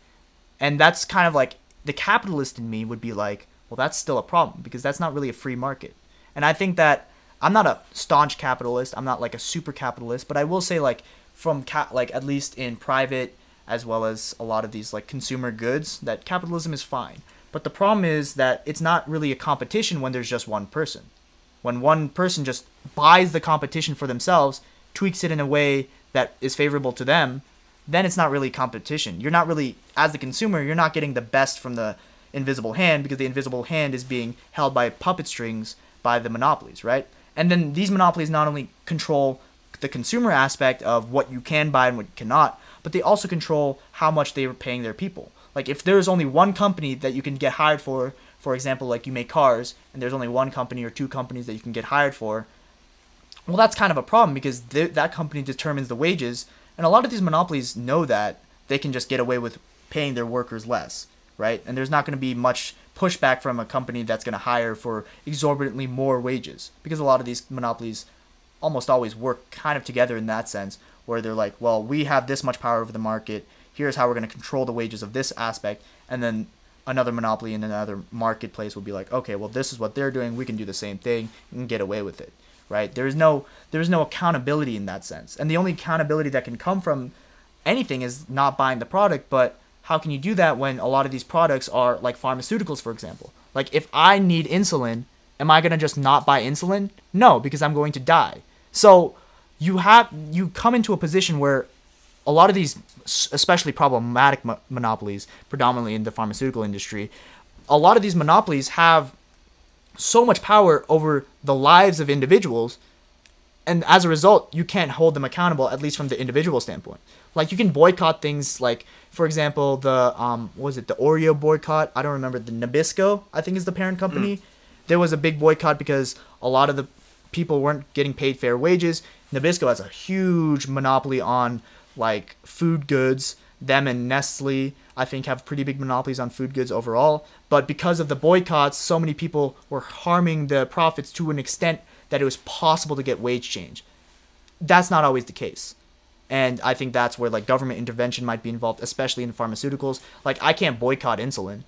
And that's kind of like, the capitalist in me would be like, well, that's still a problem, because that's not really a free market. And I think that I'm not a staunch capitalist. I'm not like a super capitalist, but I will say, like, at least in private as well as a lot of these like consumer goods, that capitalism is fine. But the problem is that it's not really a competition when there's just one person. When one person just buys the competition for themselves, tweaks it in a way that is favorable to them, then it's not really competition. You're not really, as the consumer, you're not getting the best from the invisible hand, because the invisible hand is being held by puppet strings by the monopolies, right? And then these monopolies not only control the consumer aspect of what you can buy and what you cannot, but they also control how much they are paying their people. Like if there's only one company that you can get hired for example, like you make cars, and there's only one company or two companies that you can get hired for, well, that's kind of a problem because that company determines the wages, and a lot of these monopolies know that they can just get away with paying their workers less, right? And there's not going to be much pushback from a company that's going to hire for exorbitantly more wages, because a lot of these monopolies almost always work kind of together in that sense, where they're like, well, we have this much power over the market, here's how we're going to control the wages of this aspect, and then another monopoly in another marketplace will be like, okay, well, this is what they're doing, we can do the same thing and get away with it, right? There's no accountability in that sense, and the only accountability that can come from anything is not buying the product. But how can you do that when a lot of these products are like pharmaceuticals, for example? Like if I need insulin, am I going to just not buy insulin? No, because I'm going to die. So you come into a position where a lot of these, especially problematic monopolies, predominantly in the pharmaceutical industry, a lot of these monopolies have so much power over the lives of individuals, and as a result, you can't hold them accountable, at least from the individual standpoint. Like you can boycott things like, for example, the the Oreo boycott? I don't remember. The Nabisco, I think, is the parent company. There was a big boycott because a lot of the people weren't getting paid fair wages. Nabisco has a huge monopoly on like food goods. Them and Nestle, I think, have pretty big monopolies on food goods overall. But because of the boycotts, so many people were harming the profits to an extent that it was possible to get wage change. That's not always the case. And I think that's where like government intervention might be involved, especially in pharmaceuticals. Like I can't boycott insulin,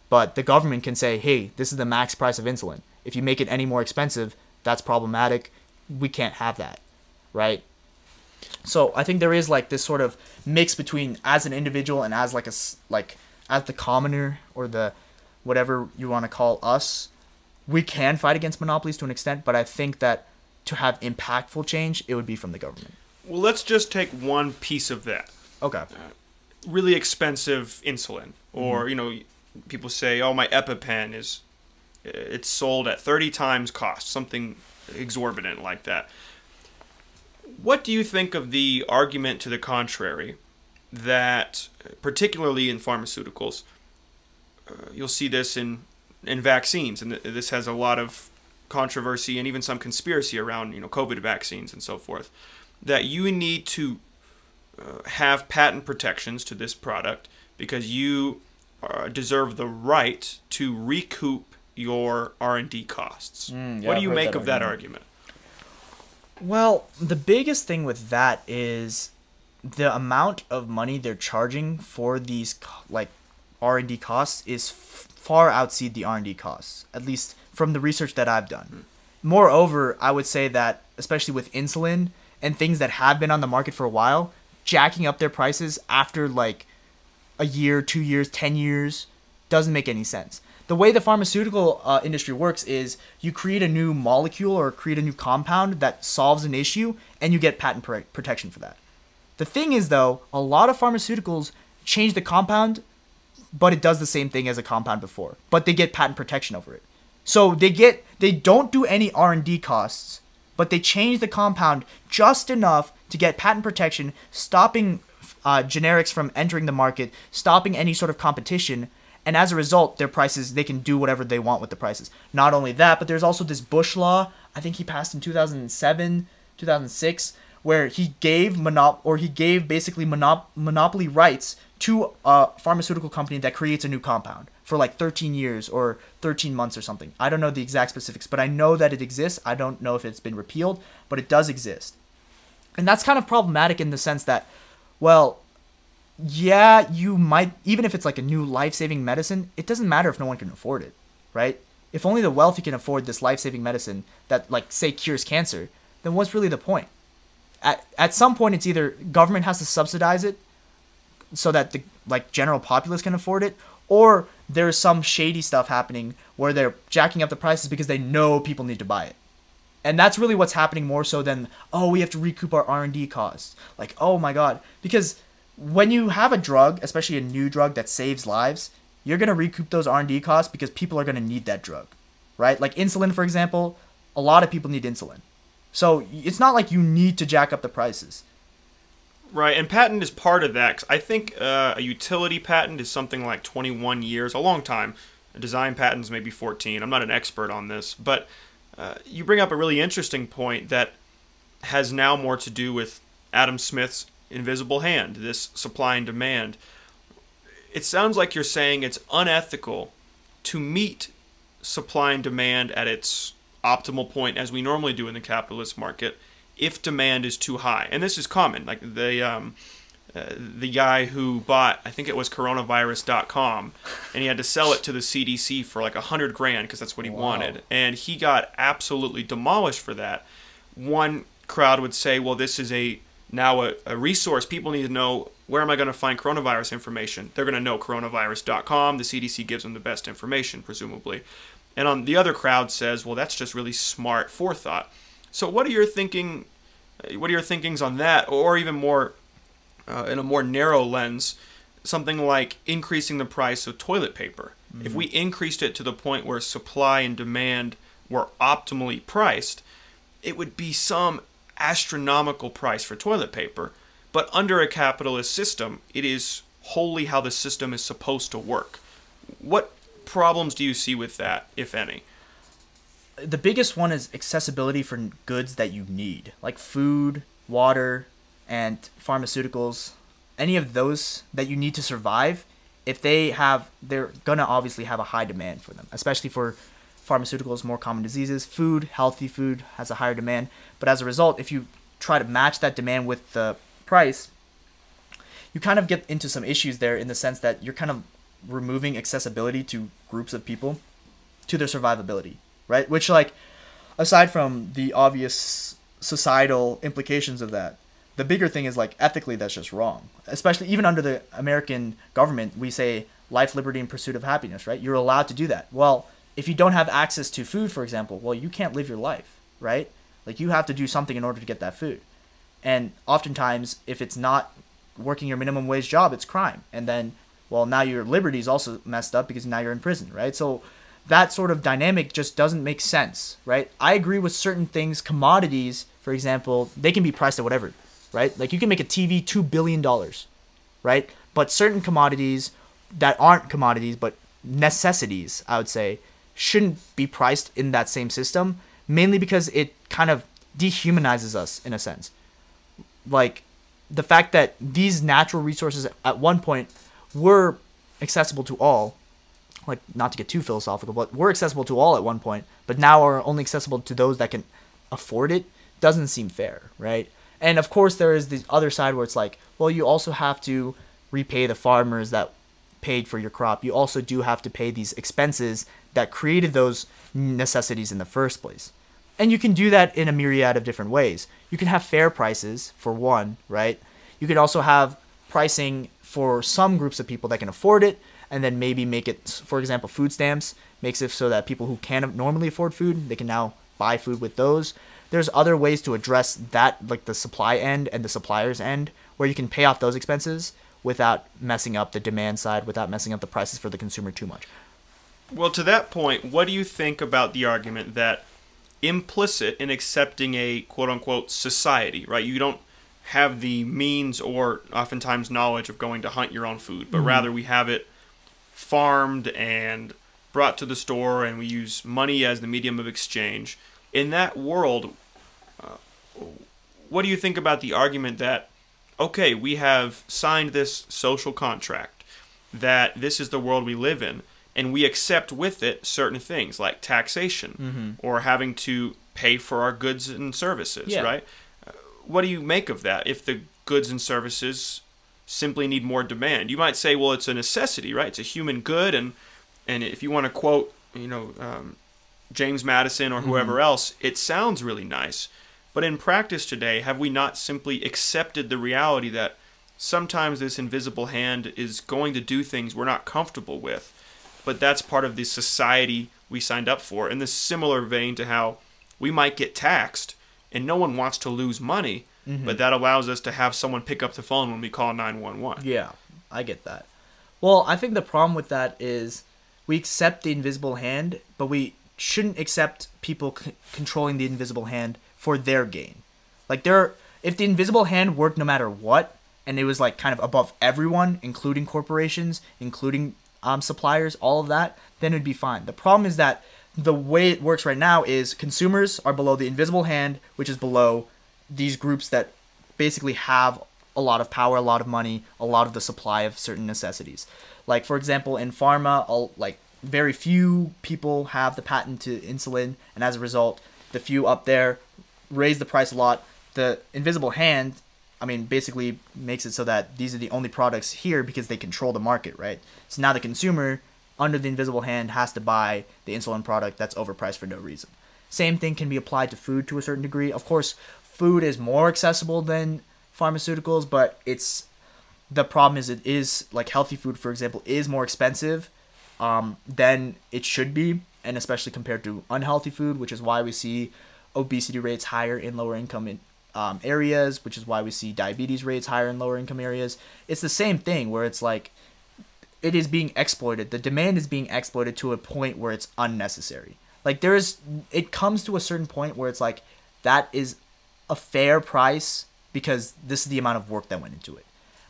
but the government can say, hey, this is the max price of insulin. If you make it any more expensive, that's problematic. We can't have that, right? So I think there is like this sort of mix between as an individual and as like as the commoner, or the whatever you want to call us. We can fight against monopolies to an extent, but I think that to have impactful change, it would be from the government. Well, let's just take one piece of that. Okay. Really expensive insulin, or people say, "Oh, my EpiPen it's sold at 30 times cost," something exorbitant like that. What do you think of the argument to the contrary that, particularly in pharmaceuticals, you'll see this in vaccines, and this has a lot of controversy and even some conspiracy around COVID vaccines and so forth, that you need to have patent protections to this product because you deserve the right to recoup your R&D costs. What do you make of that argument? Well, the biggest thing with that is the amount of money they're charging for these like R&D costs is far exceed the R&D costs, at least from the research that I've done. Moreover, I would say that especially with insulin and things that have been on the market for a while, jacking up their prices after like a year, 2 years, 10 years doesn't make any sense. The way the pharmaceutical industry works is you create a new molecule or create a new compound that solves an issue, and you get patent protection for that. The thing is, though, a lot of pharmaceuticals change the compound, but it does the same thing as a compound before, but they get patent protection over it. So they don't do any R&D costs, but they change the compound just enough to get patent protection, stopping generics from entering the market, stopping any sort of competition. And as a result, their prices, they can do whatever they want with the prices. Not only that, but there's also this Bush law, I think he passed in 2007, 2006, where he gave basically monopoly rights to a pharmaceutical company that creates a new compound for like 13 years or 13 months or something. I don't know the exact specifics, but I know that it exists. I don't know if it's been repealed, but it does exist. And that's kind of problematic in the sense that, well, yeah, you might, even if it's like a new life-saving medicine, it doesn't matter if no one can afford it, right? If only the wealthy can afford this life-saving medicine that, like, say, cures cancer, then what's really the point? At some point, it's either government has to subsidize it so that the general populace can afford it, or there's some shady stuff happening where they're jacking up the prices because they know people need to buy it. And that's really what's happening more so than, oh, we have to recoup our R&D costs. Like, oh my God, because when you have a drug, especially a new drug that saves lives, you're going to recoup those R&D costs because people are going to need that drug, right? Like insulin, for example, a lot of people need insulin. So it's not like you need to jack up the prices. Right, and patent is part of that. 'Cause I think a utility patent is something like 21 years, a long time. A design patent is maybe 14. I'm not an expert on this, but you bring up a really interesting point that has now more to do with Adam Smith's invisible hand, this supply and demand. It sounds like you're saying it's unethical to meet supply and demand at its optimal point, as we normally do in the capitalist market, if demand is too high. And this is common. Like the guy who bought, I think it was coronavirus.com, and he had to sell it to the CDC for like $100,000 because that's what he wanted. And he got absolutely demolished for that. One crowd would say, well, this is now a resource. People need to know, where am I going to find coronavirus information? They're going to know coronavirus.com. The CDC gives them the best information, presumably. And on the other crowd says, well, that's just really smart forethought. So what are your thinking? What are your thinkings on that, or even more in a more narrow lens, something like increasing the price of toilet paper? Mm-hmm. If we increased it to the point where supply and demand were optimally priced, it would be some astronomical price for toilet paper. But under a capitalist system, it is wholly how the system is supposed to work. What problems do you see with that, if any? The biggest one is accessibility for goods that you need, like food, water, and pharmaceuticals. Any of those that you need to survive, they're going to obviously have a high demand for them, especially for pharmaceuticals, more common diseases. Food, healthy food, has a higher demand. But as a result, if you try to match that demand with the price, you kind of get into some issues there, in the sense that you're kind of removing accessibility to groups of people, to their survivability, right? Which, like, aside from the obvious societal implications of that, the bigger thing is, like, ethically that's just wrong. Especially even under the American government, we say life, liberty, and pursuit of happiness, right? You're allowed to do that. Well, if you don't have access to food, for example, well, you can't live your life, right? Like, you have to do something in order to get that food. And oftentimes, if it's not working your minimum wage job, it's crime. And then, well, now your liberty is also messed up because now you're in prison, right? So that sort of dynamic just doesn't make sense, right? I agree with certain things. Commodities, for example, they can be priced at whatever, right? Like, you can make a TV $2 billion, right? But certain commodities that aren't commodities but necessities, I would say, shouldn't be priced in that same system, mainly because it kind of dehumanizes us in a sense. Like, the fact that these natural resources at one point were accessible to all, like, not to get too philosophical, but were accessible to all at one point, but now are only accessible to those that can afford it, doesn't seem fair, right? And of course there is the other side where it's like, well, you also have to repay the farmers that paid for your crop. You also do have to pay these expenses that created those necessities in the first place. And you can do that in a myriad of different ways. You can have fair prices, for one, right? You could also have pricing for some groups of people that can afford it, and then maybe make it, for example, food stamps, makes it so that people who can't normally afford food, they can now buy food with those. There's other ways to address that, like the supply end and the supplier's end, where you can pay off those expenses without messing up the demand side, without messing up the prices for the consumer too much. Well, to that point, what do you think about the argument that implicit in accepting a quote-unquote society, right? You don't have the means or oftentimes knowledge of going to hunt your own food, but rather we have it farmed and brought to the store, and we use money as the medium of exchange. In that world, what do you think about the argument that, okay, we have signed this social contract, that this is the world we live in, and we accept with it certain things like taxation or having to pay for our goods and services, right? What do you make of that if the goods and services simply need more demand? You might say, well, it's a necessity, right? It's a human good, and if you want to quote, James Madison or whoever else, it sounds really nice. But in practice today, have we not simply accepted the reality that sometimes this invisible hand is going to do things we're not comfortable with? But that's part of the society we signed up for. In the similar vein to how we might get taxed, and no one wants to lose money, but that allows us to have someone pick up the phone when we call 911. Yeah, I get that. Well, I think the problem with that is we accept the invisible hand, but we shouldn't accept people controlling the invisible hand for their gain. Like, If the invisible hand worked no matter what, and it was like kind of above everyone, including corporations, including suppliers, all of that, then it'd be fine. The problem is that the way it works right now is consumers are below the invisible hand, which is below these groups that basically have a lot of power, a lot of money, a lot of the supply of certain necessities. Like, for example, in pharma, like very few people have the patent to insulin, and as a result, the few up there raise the price a lot. The invisible hand, I mean, basically makes it so that these are the only products here because they control the market, right? So now the consumer, under the invisible hand, has to buy the insulin product that's overpriced for no reason. Same thing can be applied to food to a certain degree. Of course, food is more accessible than pharmaceuticals, but the problem is it is, like healthy food, for example, is more expensive than it should be, and especially compared to unhealthy food, which is why we see obesity rates higher in lower income areas, which is why we see diabetes rates higher in lower income areas. It's the same thing where it's like it is being exploited. The demand is being exploited to a point where it's unnecessary. Like it comes to a certain point where it's like that is a fair price because this is the amount of work that went into it.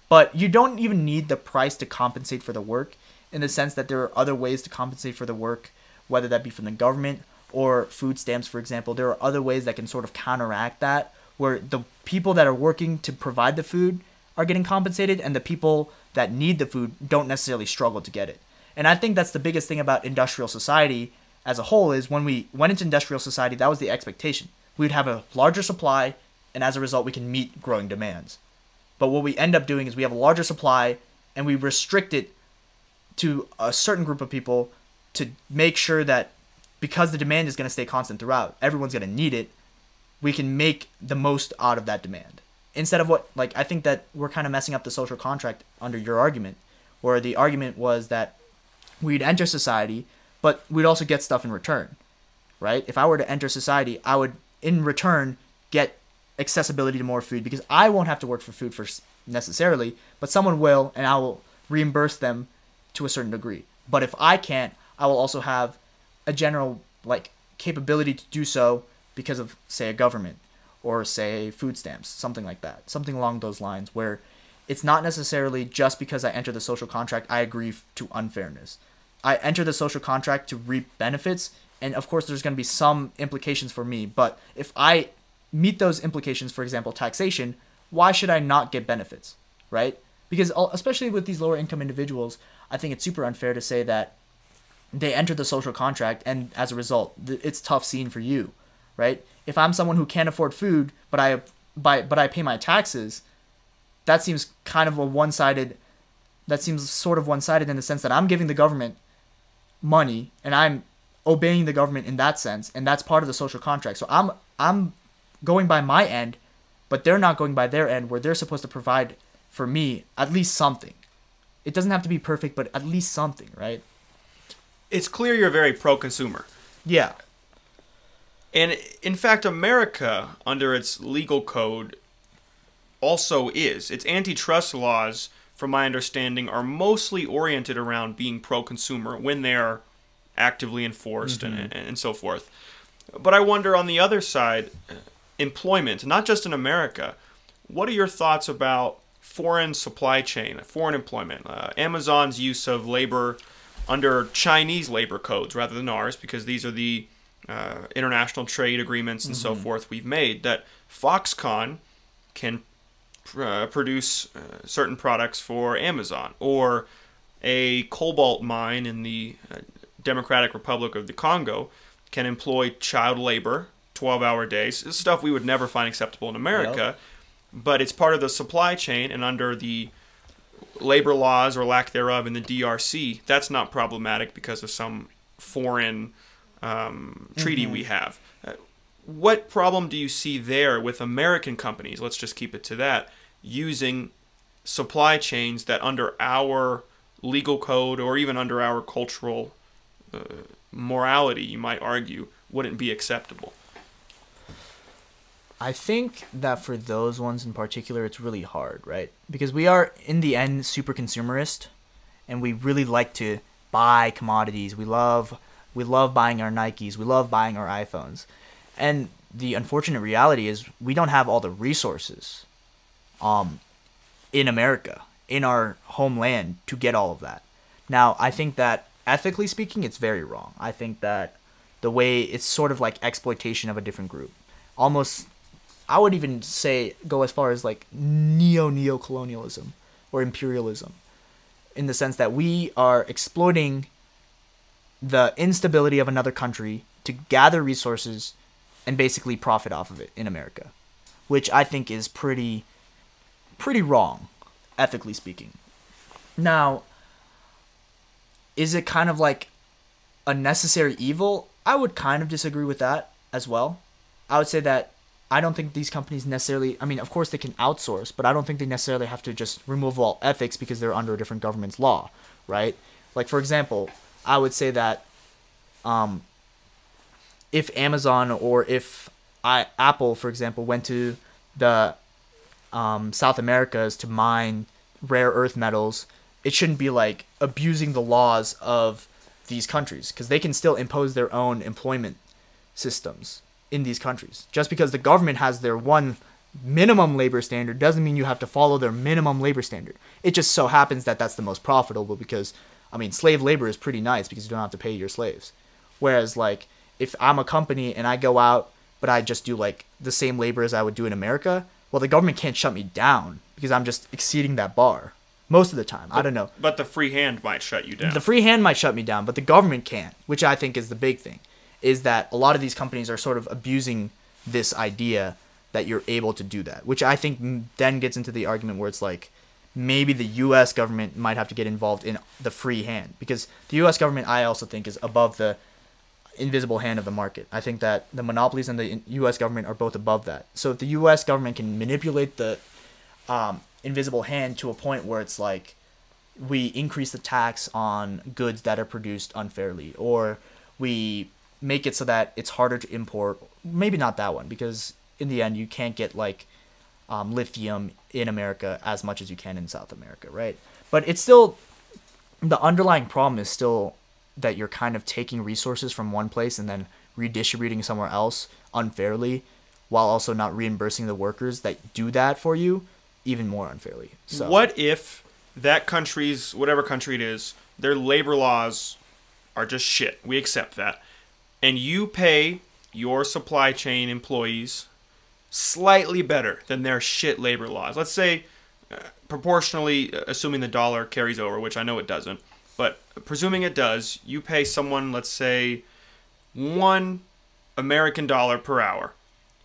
But you don't even need the price to compensate for the work, in the sense that there are other ways to compensate for the work, whether that be from the government or food stamps, for example. There are other ways that can sort of counteract that, where the people that are working to provide the food are getting compensated, and the people that need the food don't necessarily struggle to get it. And I think that's the biggest thing about industrial society as a whole, is when we went into industrial society, that was the expectation. We'd have a larger supply, and as a result, we can meet growing demands. But what we end up doing is we have a larger supply, and we restrict it to a certain group of people to make sure that because the demand is going to stay constant throughout, everyone's going to need it, we can make the most out of that demand. Instead of what, like, I think that we're kind of messing up the social contract under your argument, where the argument was that we'd enter society, but we'd also get stuff in return, right? If I were to enter society, I would, in return, get accessibility to more food, because I won't have to work for food necessarily, but someone will, and I will reimburse them to a certain degree. But if I can't, I will also have a general, like, capability to do so because of, say, a government, or say food stamps, something like that, something along those lines, where it's not necessarily just because I enter the social contract I agree to unfairness. I enter the social contract to reap benefits, and of course there's going to be some implications for me, but if I meet those implications, for example taxation, why should I not get benefits, right? Because especially with these lower income individuals, I think it's super unfair to say that they enter the social contract and as a result it's tough scene for you, right? If I'm someone who can't afford food, but I pay my taxes, that seems kind of one-sided. That seems sort of one-sided in the sense that I'm giving the government money and I'm obeying the government in that sense, and that's part of the social contract. So I'm going by my end, but they're not going by their end, where they're supposed to provide for me at least something. It doesn't have to be perfect, but at least something, right? It's clear you're very pro-consumer. Yeah. And in fact, America, under its legal code, also is. Its antitrust laws, from my understanding, are mostly oriented around being pro-consumer when they are actively enforced and so forth. But I wonder, on the other side, employment, not just in America, what are your thoughts about foreign supply chain, foreign employment, Amazon's use of labor under Chinese labor codes rather than ours, because these are the international trade agreements and so forth we've made, that Foxconn can produce certain products for Amazon, or a cobalt mine in the Democratic Republic of the Congo can employ child labor, 12-hour days. This is stuff we would never find acceptable in America, but it's part of the supply chain, and under the labor laws or lack thereof in the DRC, that's not problematic because of some foreign treaty we have. What problem do you see there with American companies, let's just keep it to that, using supply chains that under our legal code or even under our cultural morality, you might argue, wouldn't be acceptable? I think that for those ones in particular, it's really hard, right? Because we are, in the end, super consumerist, and we really like to buy commodities. We love buying our Nikes. We love buying our iPhones. And the unfortunate reality is we don't have all the resources in America, in our homeland, to get all of that. Now, I think that ethically speaking, it's very wrong. I think that the way it's sort of like exploitation of a different group. Almost, I would even say, go as far as like neo-colonialism or imperialism, in the sense that we are exploiting the instability of another country to gather resources and basically profit off of it in America, which I think is pretty wrong, ethically speaking. Now, is it kind of like a necessary evil? I would kind of disagree with that as well. I would say that I don't think these companies necessarily, I mean, of course they can outsource, but I don't think they necessarily have to just remove all ethics because they're under a different government's law, right? Like, for example, I would say that if Amazon or if Apple, for example, went to the South Americas to mine rare earth metals, it shouldn't be like abusing the laws of these countries, because they can still impose their own employment systems in these countries. Just because the government has their one minimum labor standard doesn't mean you have to follow their minimum labor standard. It just so happens that that's the most profitable because, I mean, slave labor is pretty nice because you don't have to pay your slaves. Whereas, like, if I'm a company and I go out, but I just do, like, the same labor as I would do in America, well, the government can't shut me down because I'm just exceeding that bar. Most of the time. I don't know. But the free hand might shut you down. The free hand might shut me down, but the government can't, which I think is the big thing, is that a lot of these companies are sort of abusing this idea that you're able to do that, which I think then gets into the argument where it's like maybe the U.S. government might have to get involved in the free hand, because the U.S. government, I also think, is above the invisible hand of the market. I think that the monopolies and the U.S. government are both above that. So if the U.S. government can manipulate the invisible hand to a point where it's like we increase the tax on goods that are produced unfairly, or we make it so that it's harder to import, maybe not that one, because in the end you can't get like lithium in America as much as you can in South America, right? But it's still, the underlying problem is still that you're kind of taking resources from one place and then redistributing somewhere else unfairly, while also not reimbursing the workers that do that for you even more unfairly. So what if that country's, whatever country it is, their labor laws are just shit? We accept that. And you pay your supply chain employees slightly better than their shit labor laws. Let's say, proportionally, assuming the dollar carries over, which I know it doesn't, but presuming it does, you pay someone, let's say, $1 American per hour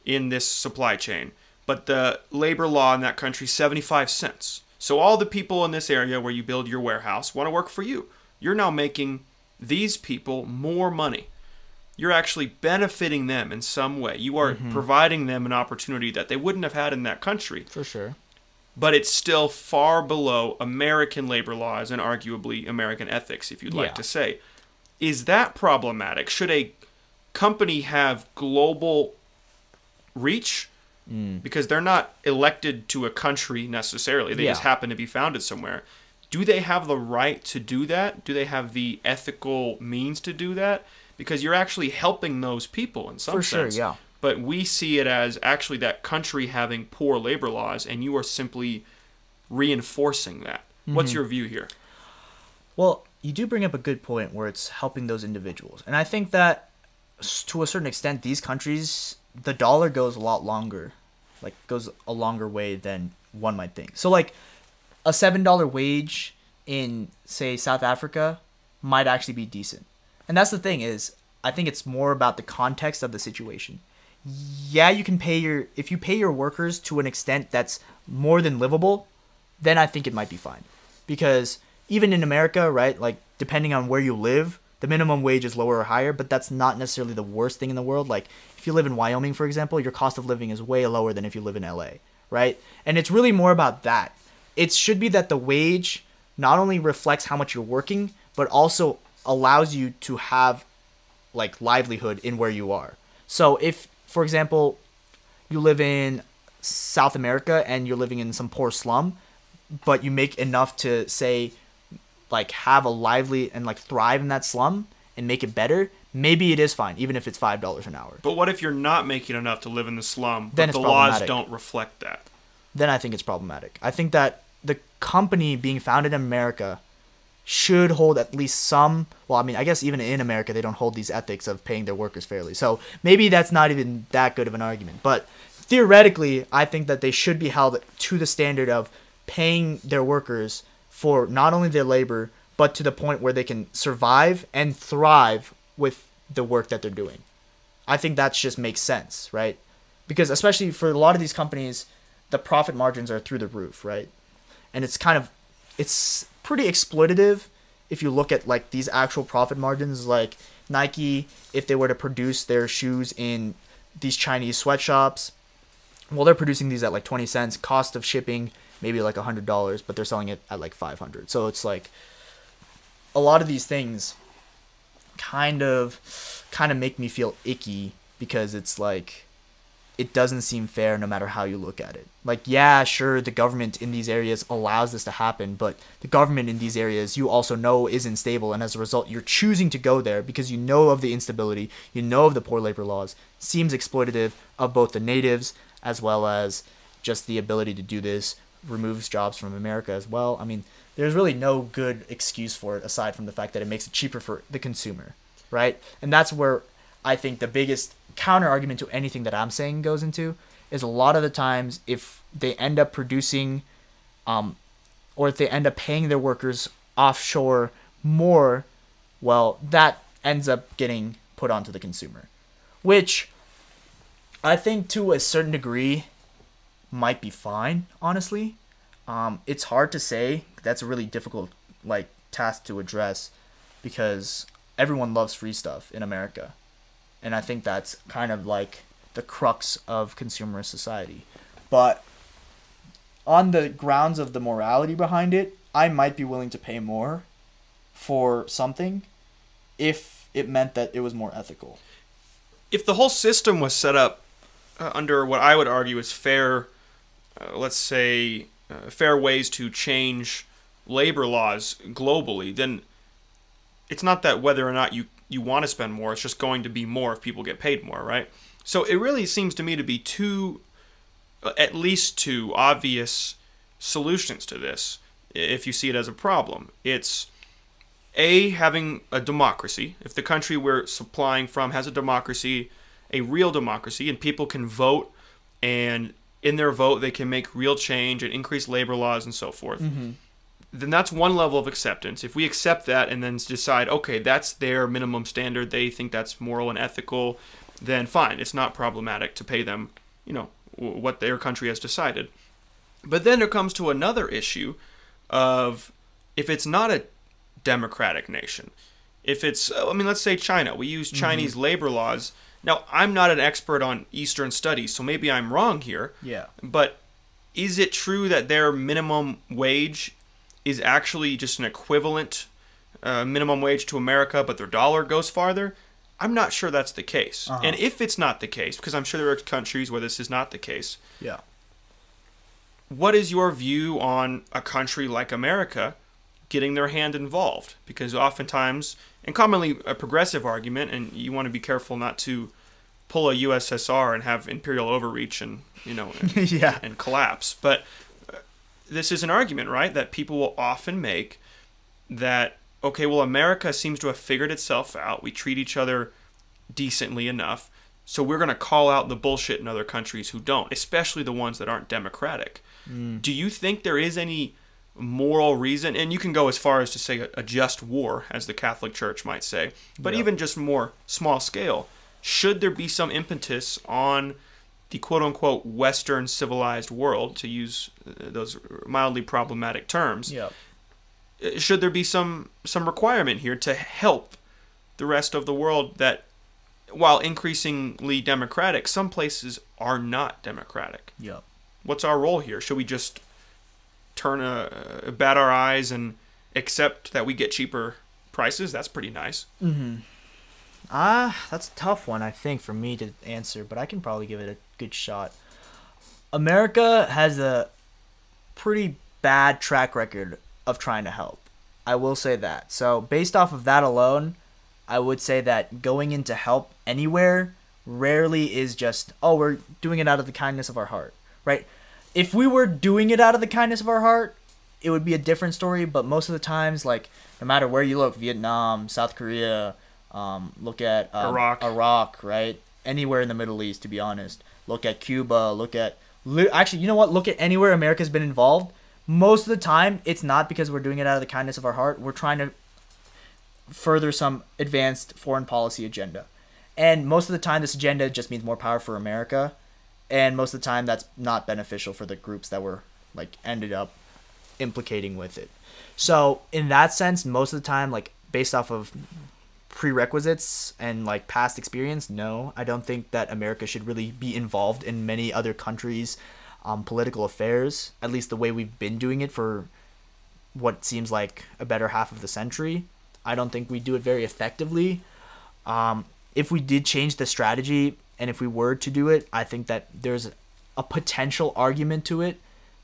in this supply chain. But the labor law in that country is 75 cents. So all the people in this area where you build your warehouse want to work for you. You're now making these people more money. You're actually benefiting them in some way. You are providing them an opportunity that they wouldn't have had in that country. for sure. But it's still far below American labor laws and arguably American ethics, if you'd like to say. Is that problematic? Should a company have global reach? Because they're not elected to a country necessarily. They just happen to be founded somewhere. Do they have the right to do that? Do they have the ethical means to do that? Because you're actually helping those people in some sense. For sure, yeah. But we see it as actually that country having poor labor laws, and you are simply reinforcing that. What's your view here? Well, you do bring up a good point where it's helping those individuals. And I think that to a certain extent, these countries, the dollar goes a lot longer, like goes a longer way than one might think. So like a $7 wage in, say, South Africa might actually be decent. And that's the thing is, I think it's more about the context of the situation. Yeah, you can if you pay your workers to an extent that's more than livable, then I think it might be fine. Because even in America, right, like depending on where you live, the minimum wage is lower or higher, but that's not necessarily the worst thing in the world. Like if you live in Wyoming, for example, your cost of living is way lower than if you live in LA, right? And it's really more about that. It should be that the wage not only reflects how much you're working, but also allows you to have like livelihood in where you are. So if, for example, you live in South America and you're living in some poor slum, but you make enough to say like have a lively and like thrive in that slum and make it better, maybe it is fine, even if it's $5 an hour. But what if you're not making enough to live in the slum, Then but it's the laws problematic. don't reflect that? Then I think it's problematic. I think that the company being founded in America should hold at least some, well, I mean, I guess even in America, they don't hold these ethics of paying their workers fairly. So maybe that's not even that good of an argument. But theoretically, I think that they should be held to the standard of paying their workers for not only their labor, but to the point where they can survive and thrive with the work that they're doing. I think that just makes sense, right? Because especially for a lot of these companies, the profit margins are through the roof, right? And it's pretty exploitative if you look at like these actual profit margins. Like Nike, if they were to produce their shoes in these Chinese sweatshops, well, they're producing these at like 20 cents, cost of shipping maybe like $100, but they're selling it at like 500. So it's like a lot of these things kind of make me feel icky, because it's like it doesn't seem fair no matter how you look at it. Like, yeah, sure, the government in these areas allows this to happen, but the government in these areas you also know isn't stable, and as a result you're choosing to go there because you know of the instability, you know of the poor labor laws. Seems exploitative of both the natives as well as just the ability to do this, removes jobs from America as well. I mean, there's really no good excuse for it aside from the fact that it makes it cheaper for the consumer, right? And that's where I think the biggest counter argument to anything that I'm saying goes into is a lot of the times if they end up producing or if they end up paying their workers offshore more, well, that ends up getting put onto the consumer, which I think to a certain degree might be fine, honestly. It's hard to say. That's a really difficult task to address, because everyone loves free stuff in America. And I think that's kind of like the crux of consumer society. But on the grounds of the morality behind it, I might be willing to pay more for something if it meant that it was more ethical. If the whole system was set up under what I would argue is fair, fair ways to change labor laws globally, then it's not that whether or not you want to spend more, it's just going to be more if people get paid more, right? So it really seems to me to be at least two obvious solutions to this, if you see it as a problem. It's A, having a democracy. If the country we're supplying from has a democracy, a real democracy, and people can vote, and in their vote they can make real change and increase labor laws and so forth, then that's one level of acceptance. If we accept that and then decide, okay, that's their minimum standard, they think that's moral and ethical, then fine, it's not problematic to pay them, what their country has decided. But then it comes to another issue of if it's not a democratic nation, if it's, let's say China, we use Chinese labor laws. Now, I'm not an expert on Eastern studies, so maybe I'm wrong here. Yeah. But is it true that their minimum wage is actually just an equivalent minimum wage to America, but their dollar goes farther? I'm not sure that's the case. And if it's not the case, because I'm sure there are countries where this is not the case, yeah, what is your view on a country like America getting their hand involved? Because oftentimes, and commonly a progressive argument, and you want to be careful not to pull a USSR and have imperial overreach and and collapse. But this is an argument, right, that people will often make that, okay, well, America seems to have figured itself out. We treat each other decently enough, so we're going to call out the bullshit in other countries who don't, especially the ones that aren't democratic. Do you think there is any moral reason, and you can go as far as to say a just war, as the Catholic Church might say, but even just more small scale, should there be some impetus on the quote-unquote Western civilized world, to use those mildly problematic terms, should there be some requirement here to help the rest of the world that, while increasingly democratic, some places are not democratic? What's our role here? Should we just bat our eyes and accept that we get cheaper prices? That's pretty nice. That's a tough one, I think, for me to answer, but I can probably give it a good shot. America has a pretty bad track record of trying to help. I will say that. So based off of that alone, I would say that going in to help anywhere rarely is just, oh, we're doing it out of the kindness of our heart, right? If we were doing it out of the kindness of our heart, it would be a different story. But most of the times, like, no matter where you look, Vietnam, South Korea, look at Iraq, right? Anywhere in the Middle East, to be honest. Look at Cuba, actually, you know what? Look at anywhere America's been involved. Most of the time, it's not because we're doing it out of the kindness of our heart. We're trying to further some advanced foreign policy agenda. And most of the time, this agenda just means more power for America. And most of the time, that's not beneficial for the groups that were, like, ended up implicating with it. So, in that sense, most of the time, like, based off of prerequisites and, like, past experience, no. I don't think that America should really be involved in many other countries' political affairs, at least the way we've been doing it for what seems like a better half of the century. I don't think we do it very effectively. If we did change the strategy and if we were to do it, I think that there's a potential argument to it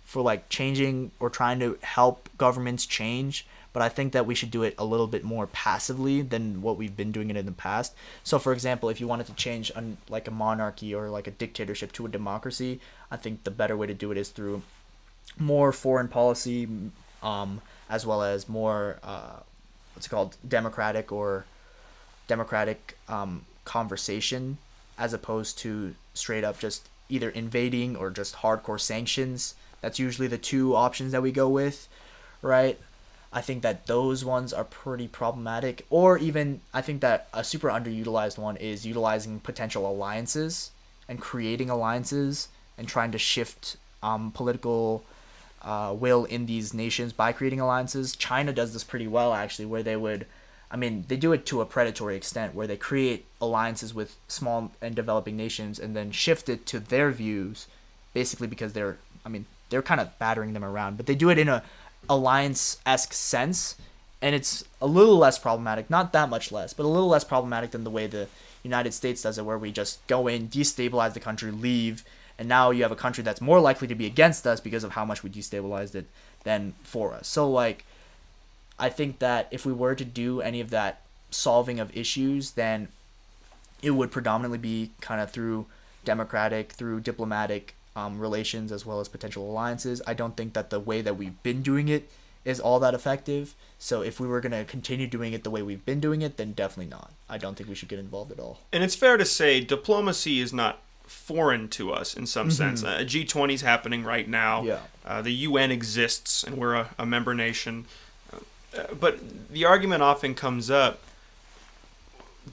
for, like, changing or trying to help governments change. But I think that we should do it a little bit more passively than what we've been doing it in the past. So, for example, if you wanted to change like a monarchy or like a dictatorship to a democracy, I think the better way to do it is through more foreign policy, as well as more democratic conversation, as opposed to straight up just either invading or just hardcore sanctions. That's usually the two options that we go with, right? I think that those ones are pretty problematic. Or even, I think that a super underutilized one is utilizing potential alliances and creating alliances and trying to shift political will in these nations by creating alliances. China does this pretty well, actually, where they do it to a predatory extent, where they create alliances with small and developing nations and then shift it to their views, basically because they're kind of battering them around. But they do it in a alliance-esque sense, and it's a little less problematic, not that much less, but a little less problematic than the way the United States does it, where we just go in, destabilize the country, leave, and now you have a country that's more likely to be against us because of how much we destabilized it than for us. So, like, I think that if we were to do any of that solving of issues, then it would predominantly be kind of through diplomatic relations, as well as potential alliances. I don't think that the way that we've been doing it is all that effective. So if we were going to continue doing it the way we've been doing it, then definitely not. I don't think we should get involved at all. And it's fair to say diplomacy is not foreign to us in some sense. G20 is happening right now. Yeah. The UN exists, and we're a member nation. But the argument often comes up,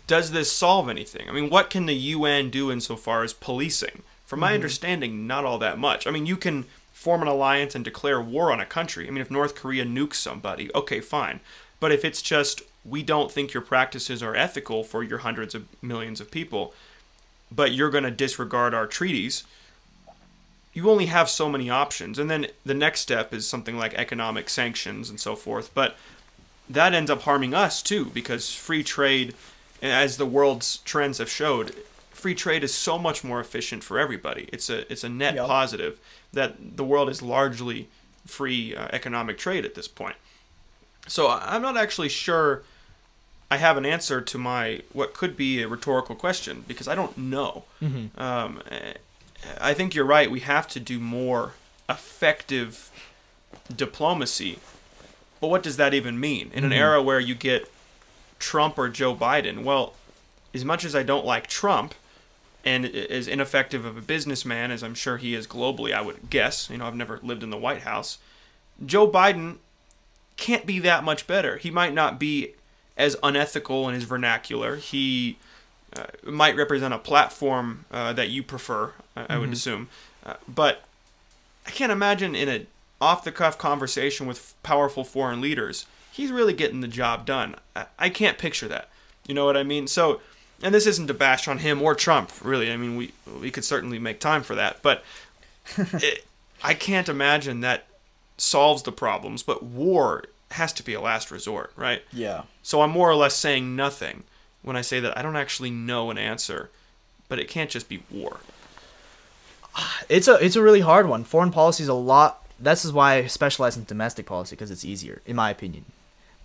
does this solve anything? I mean, what can the UN do insofar as policing? From my understanding, not all that much. I mean, you can form an alliance and declare war on a country. I mean, if North Korea nukes somebody, okay, fine. But if it's just, we don't think your practices are ethical for your hundreds of millions of people, but you're going to disregard our treaties, you only have so many options. And then the next step is something like economic sanctions and so forth. But that ends up harming us too, because free trade, as the world's trends have showed, free trade is so much more efficient for everybody. It's a net positive that the world is largely free economic trade at this point. So I'm not actually sure I have an answer to what could be a rhetorical question, because I don't know. I think you're right. We have to do more effective diplomacy. But what does that even mean? In an era where you get Trump or Joe Biden, well, as much as I don't like Trump, and as ineffective of a businessman as I'm sure he is globally, I would guess. I've never lived in the White House. Joe Biden can't be that much better. He might not be as unethical in his vernacular. He might represent a platform that you prefer, I would assume. But I can't imagine in an off-the-cuff conversation with powerful foreign leaders, he's really getting the job done. I can't picture that. You know what I mean? So, and this isn't to bash on him or Trump, really. I mean, we could certainly make time for that. But I can't imagine that solves the problems. But war has to be a last resort, right? Yeah. So I'm more or less saying nothing when I say that I don't actually know an answer. But it can't just be war. It's a really hard one. Foreign policy is a lot. This is why I specialize in domestic policy, because it's easier, in my opinion.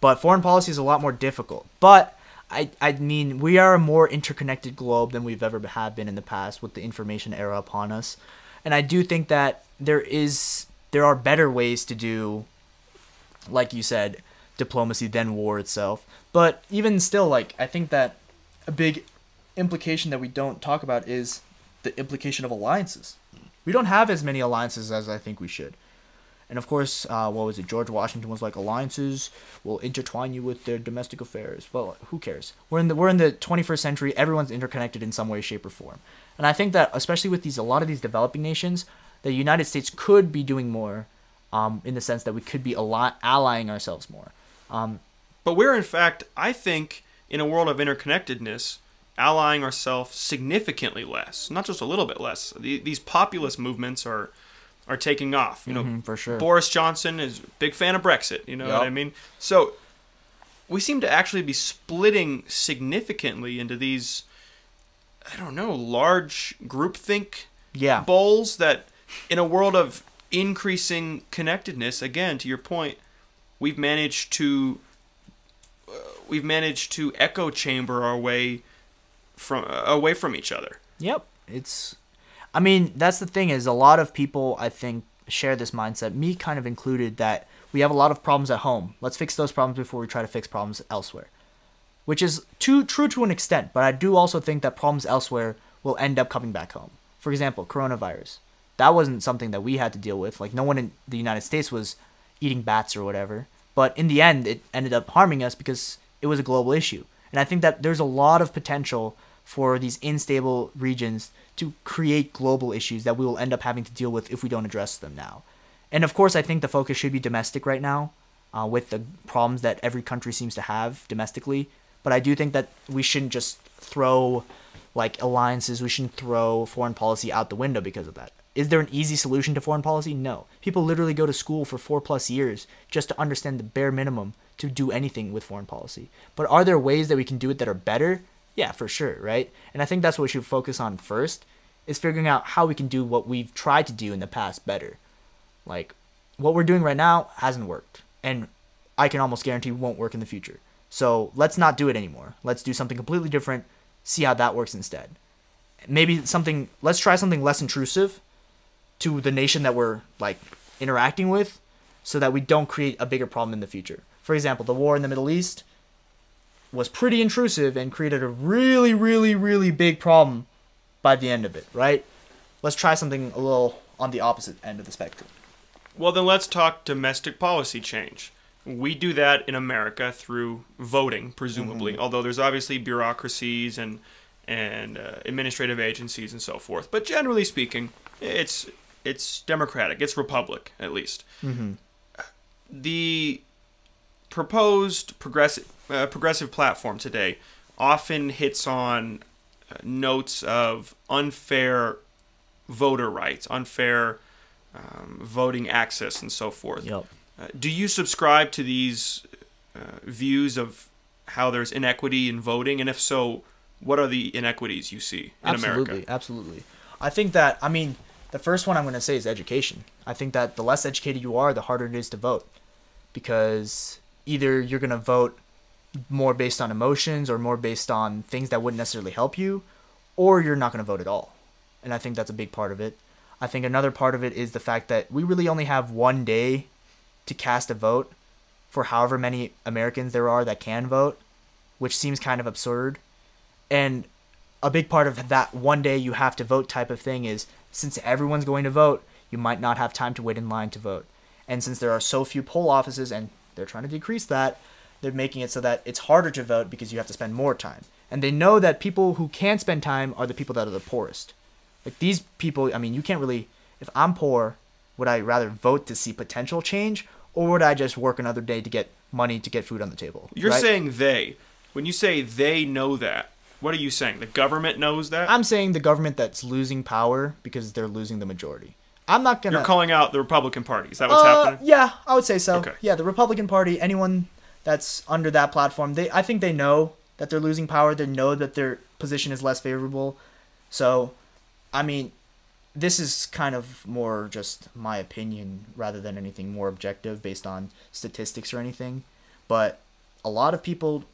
But foreign policy is a lot more difficult. But I mean, we are a more interconnected globe than we've ever have been in the past with the information era upon us. And I do think that there are better ways to do, like you said, diplomacy than war itself. But even still, like, I think that a big implication that we don't talk about is the implication of alliances. We don't have as many alliances as I think we should. And of course, what was it? George Washington was like, alliances will intertwine you with their domestic affairs. Well, who cares? We're in the 21st century. Everyone's interconnected in some way, shape, or form. And I think that especially with a lot of these developing nations, the United States could be doing more, in the sense that we could be allying ourselves more. But we're, in fact, I think, in a world of interconnectedness, allying ourselves significantly less, not just a little bit less. These populist movements are taking off. You know, for sure. Boris Johnson is a big fan of Brexit. You know what I mean? So we seem to actually be splitting significantly into these, I don't know, large groupthink bowls that, in a world of increasing connectedness, again, to your point, we've managed to echo chamber our way away from each other. Yep. I mean, that's the thing, is a lot of people, I think, share this mindset, me kind of included, that we have a lot of problems at home. Let's fix those problems before we try to fix problems elsewhere. Which is true to an extent, but I do also think that problems elsewhere will end up coming back home. For example, coronavirus. That wasn't something that we had to deal with. Like, no one in the United States was eating bats or whatever. But in the end, it ended up harming us because it was a global issue. And I think that there's a lot of potential for these unstable regions to create global issues that we will end up having to deal with if we don't address them now. And of course, I think the focus should be domestic right now, with the problems that every country seems to have domestically. But I do think that we shouldn't just throw like alliances, we shouldn't throw foreign policy out the window because of that. Is there an easy solution to foreign policy? No. People literally go to school for 4+ years just to understand the bare minimum to do anything with foreign policy. But are there ways that we can do it that are better? Yeah, for sure, right? And I think that's what we should focus on first, is figuring out how we can do what we've tried to do in the past better. Like, what we're doing right now hasn't worked, and I can almost guarantee won't work in the future. So let's not do it anymore. Let's do something completely different, see how that works instead. Maybe let's try something less intrusive to the nation that we're like interacting with, so that we don't create a bigger problem in the future. For example, the war in the Middle East was pretty intrusive and created a really, really, really big problem by the end of it, right? Let's try something a little on the opposite end of the spectrum. Well, then let's talk domestic policy change. We do that in America through voting, presumably, although there's obviously bureaucracies and administrative agencies and so forth. But generally speaking, it's democratic. It's republic, at least. The proposed progressive platform today often hits on notes of unfair voter rights, unfair voting access, and so forth. Yep. Do you subscribe to these views of how there's inequity in voting? And if so, what are the inequities you see in America? Absolutely. I think that, I mean, the first one I'm going to say is education. I think that the less educated you are, the harder it is to vote. Because either you're going to vote more based on emotions or more based on things that wouldn't necessarily help you, or you're not going to vote at all. And I think that's a big part of it. I think another part of it is the fact that we really only have one day to cast a vote for however many Americans there are that can vote, which seems kind of absurd. And a big part of that one day you have to vote type of thing is, since everyone's going to vote, you might not have time to wait in line to vote. And since there are so few poll offices, and they're trying to decrease that, they're making it so that it's harder to vote because you have to spend more time. And they know that people who can spend time are the people that are the poorest. Like, these people, I mean, you can't really, if I'm poor, would I rather vote to see potential change, or would I just work another day to get money to get food on the table? You're right? saying they. When you say they know that, what are you saying? The government knows that? I'm saying the government that's losing power because they're losing the majority. I'm not going to... You're calling out the Republican Party. Is that what's happening? Yeah, I would say so. Okay. Yeah, the Republican Party, anyone that's under that platform, I think they know that they're losing power. They know that their position is less favorable. So, I mean, this is kind of more just my opinion rather than anything more objective based on statistics or anything. But a lot of people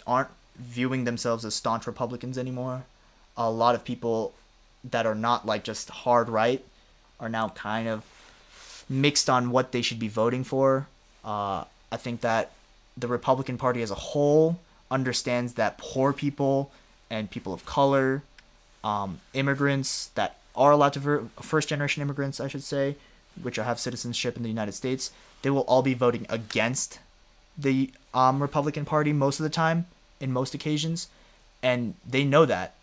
aren't viewing themselves as staunch Republicans anymore. A lot of people that are not like just hard right are now kind of mixed on what they should be voting for. I think that the Republican Party as a whole understands that poor people and people of color, immigrants that are allowed to vote, first-generation immigrants, I should say, which have citizenship in the United States, they will all be voting against the Republican Party most of the time, in most occasions, and they know that.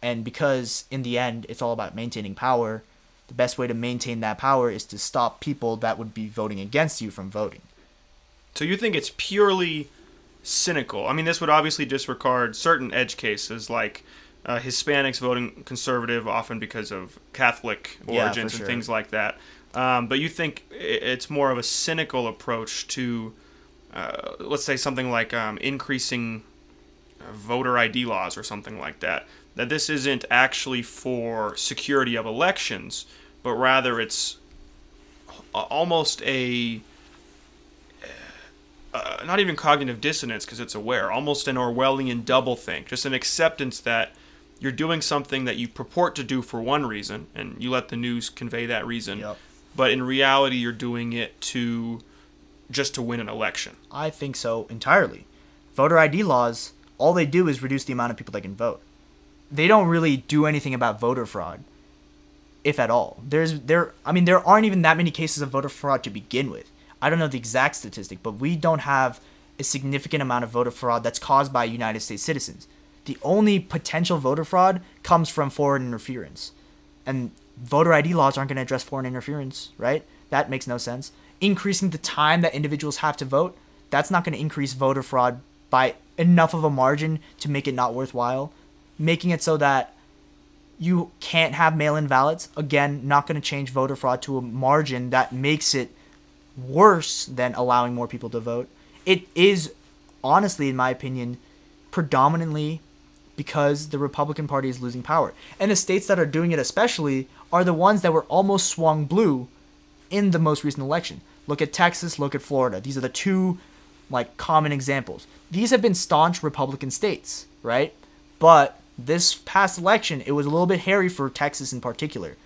And because in the end, it's all about maintaining power, the best way to maintain that power is to stop people that would be voting against you from voting. So you think it's purely cynical? I mean, this would obviously disregard certain edge cases like Hispanics voting conservative often because of Catholic origins and things like that. But you think it's more of a cynical approach to, let's say, something like increasing voter ID laws or something like that. That this isn't actually for security of elections, but rather it's almost a not even cognitive dissonance because it's aware, almost an Orwellian doublethink, just an acceptance that you're doing something that you purport to do for one reason, and you let the news convey that reason, Yep. but in reality you're doing it just to win an election. I think so entirely. Voter ID laws, all they do is reduce the amount of people that can vote. They don't really do anything about voter fraud, if at all. There aren't even that many cases of voter fraud to begin with. I don't know the exact statistic, but we don't have a significant amount of voter fraud that's caused by United States citizens. The only potential voter fraud comes from foreign interference. And voter ID laws aren't going to address foreign interference, right? That makes no sense. Increasing the time that individuals have to vote, that's not going to increase voter fraud by enough of a margin to make it not worthwhile. Making it so that you can't have mail-in ballots, again, not going to change voter fraud to a margin that makes it worse than allowing more people to vote. It is, honestly, in my opinion, predominantly because the Republican Party is losing power. And the states that are doing it especially are the ones that were almost swung blue in the most recent election. Look at Texas, look at Florida. These are the two common examples. These have been staunch Republican states, right? But this past election, it was a little bit hairy for Texas in particular.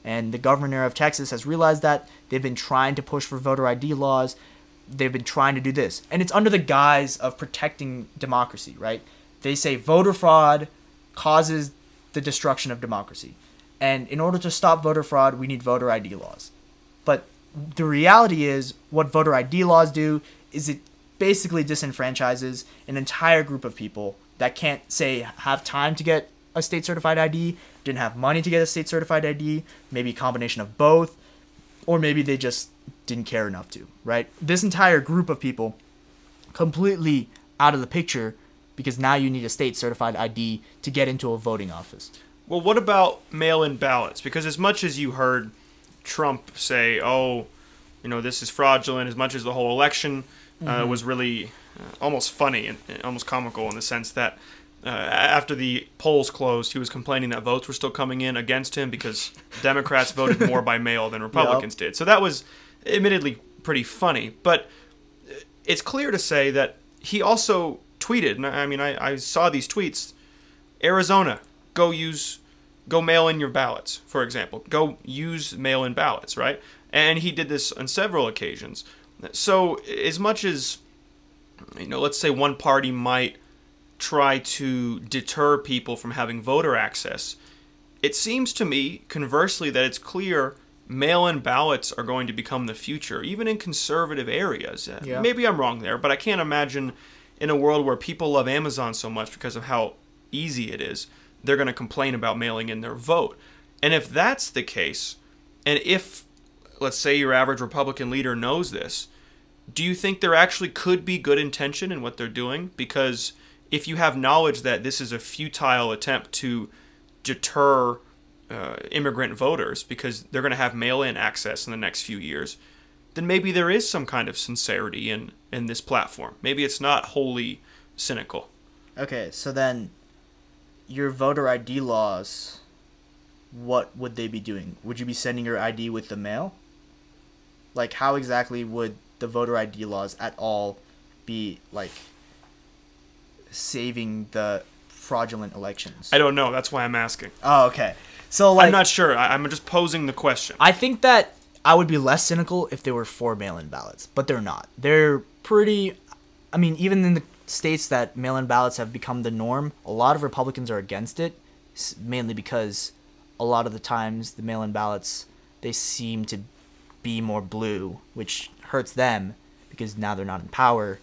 And the governor of Texas has realized that. They've been trying to push for voter ID laws. They've been trying to do this. And it's under the guise of protecting democracy, right? They say voter fraud causes the destruction of democracy. And in order to stop voter fraud, we need voter ID laws. But the reality is, what voter ID laws do is it basically disenfranchises an entire group of people that can't, say, have time to get a state-certified ID, didn't have money to get a state-certified ID, maybe a combination of both, or maybe they just didn't care enough to, right? This entire group of people completely out of the picture because now you need a state-certified ID to get into a voting office. Well, what about mail-in ballots? Because as much as you heard Trump say, this is fraudulent, as much as the whole election was really almost funny and almost comical in the sense that after the polls closed, he was complaining that votes were still coming in against him because Democrats voted more by mail than Republicans did. So that was admittedly pretty funny. But it's clear to say that he also tweeted, and I saw these tweets, Arizona, go mail in your ballots, for example. Go use mail-in ballots, right? And he did this on several occasions. So as much as, let's say one party might try to deter people from having voter access, it seems to me, conversely, that it's clear mail-in ballots are going to become the future, even in conservative areas. Maybe I'm wrong there, but I can't imagine in a world where people love Amazon so much because of how easy it is, they're going to complain about mailing in their vote. And if that's the case, and if, let's say, your average Republican leader knows this, do you think there actually could be good intention in what they're doing? Because if you have knowledge that this is a futile attempt to deter immigrant voters because they're going to have mail-in access in the next few years, then maybe there is some kind of sincerity in this platform. Maybe it's not wholly cynical. Okay, so then your voter ID laws, what would they be doing? Would you be sending your ID with the mail? How exactly would the voter ID laws at all be, saving the fraudulent elections? I don't know. That's why I'm asking. Oh, okay. So like, I'm not sure. I'm just posing the question. I think that I would be less cynical if they were for mail-in ballots, but they're not. They're pretty. I mean, even in the states that mail-in ballots have become the norm, a lot of Republicans are against it, mainly because a lot of the times the mail-in ballots, they seem to be more blue, which hurts them because now they're not in power.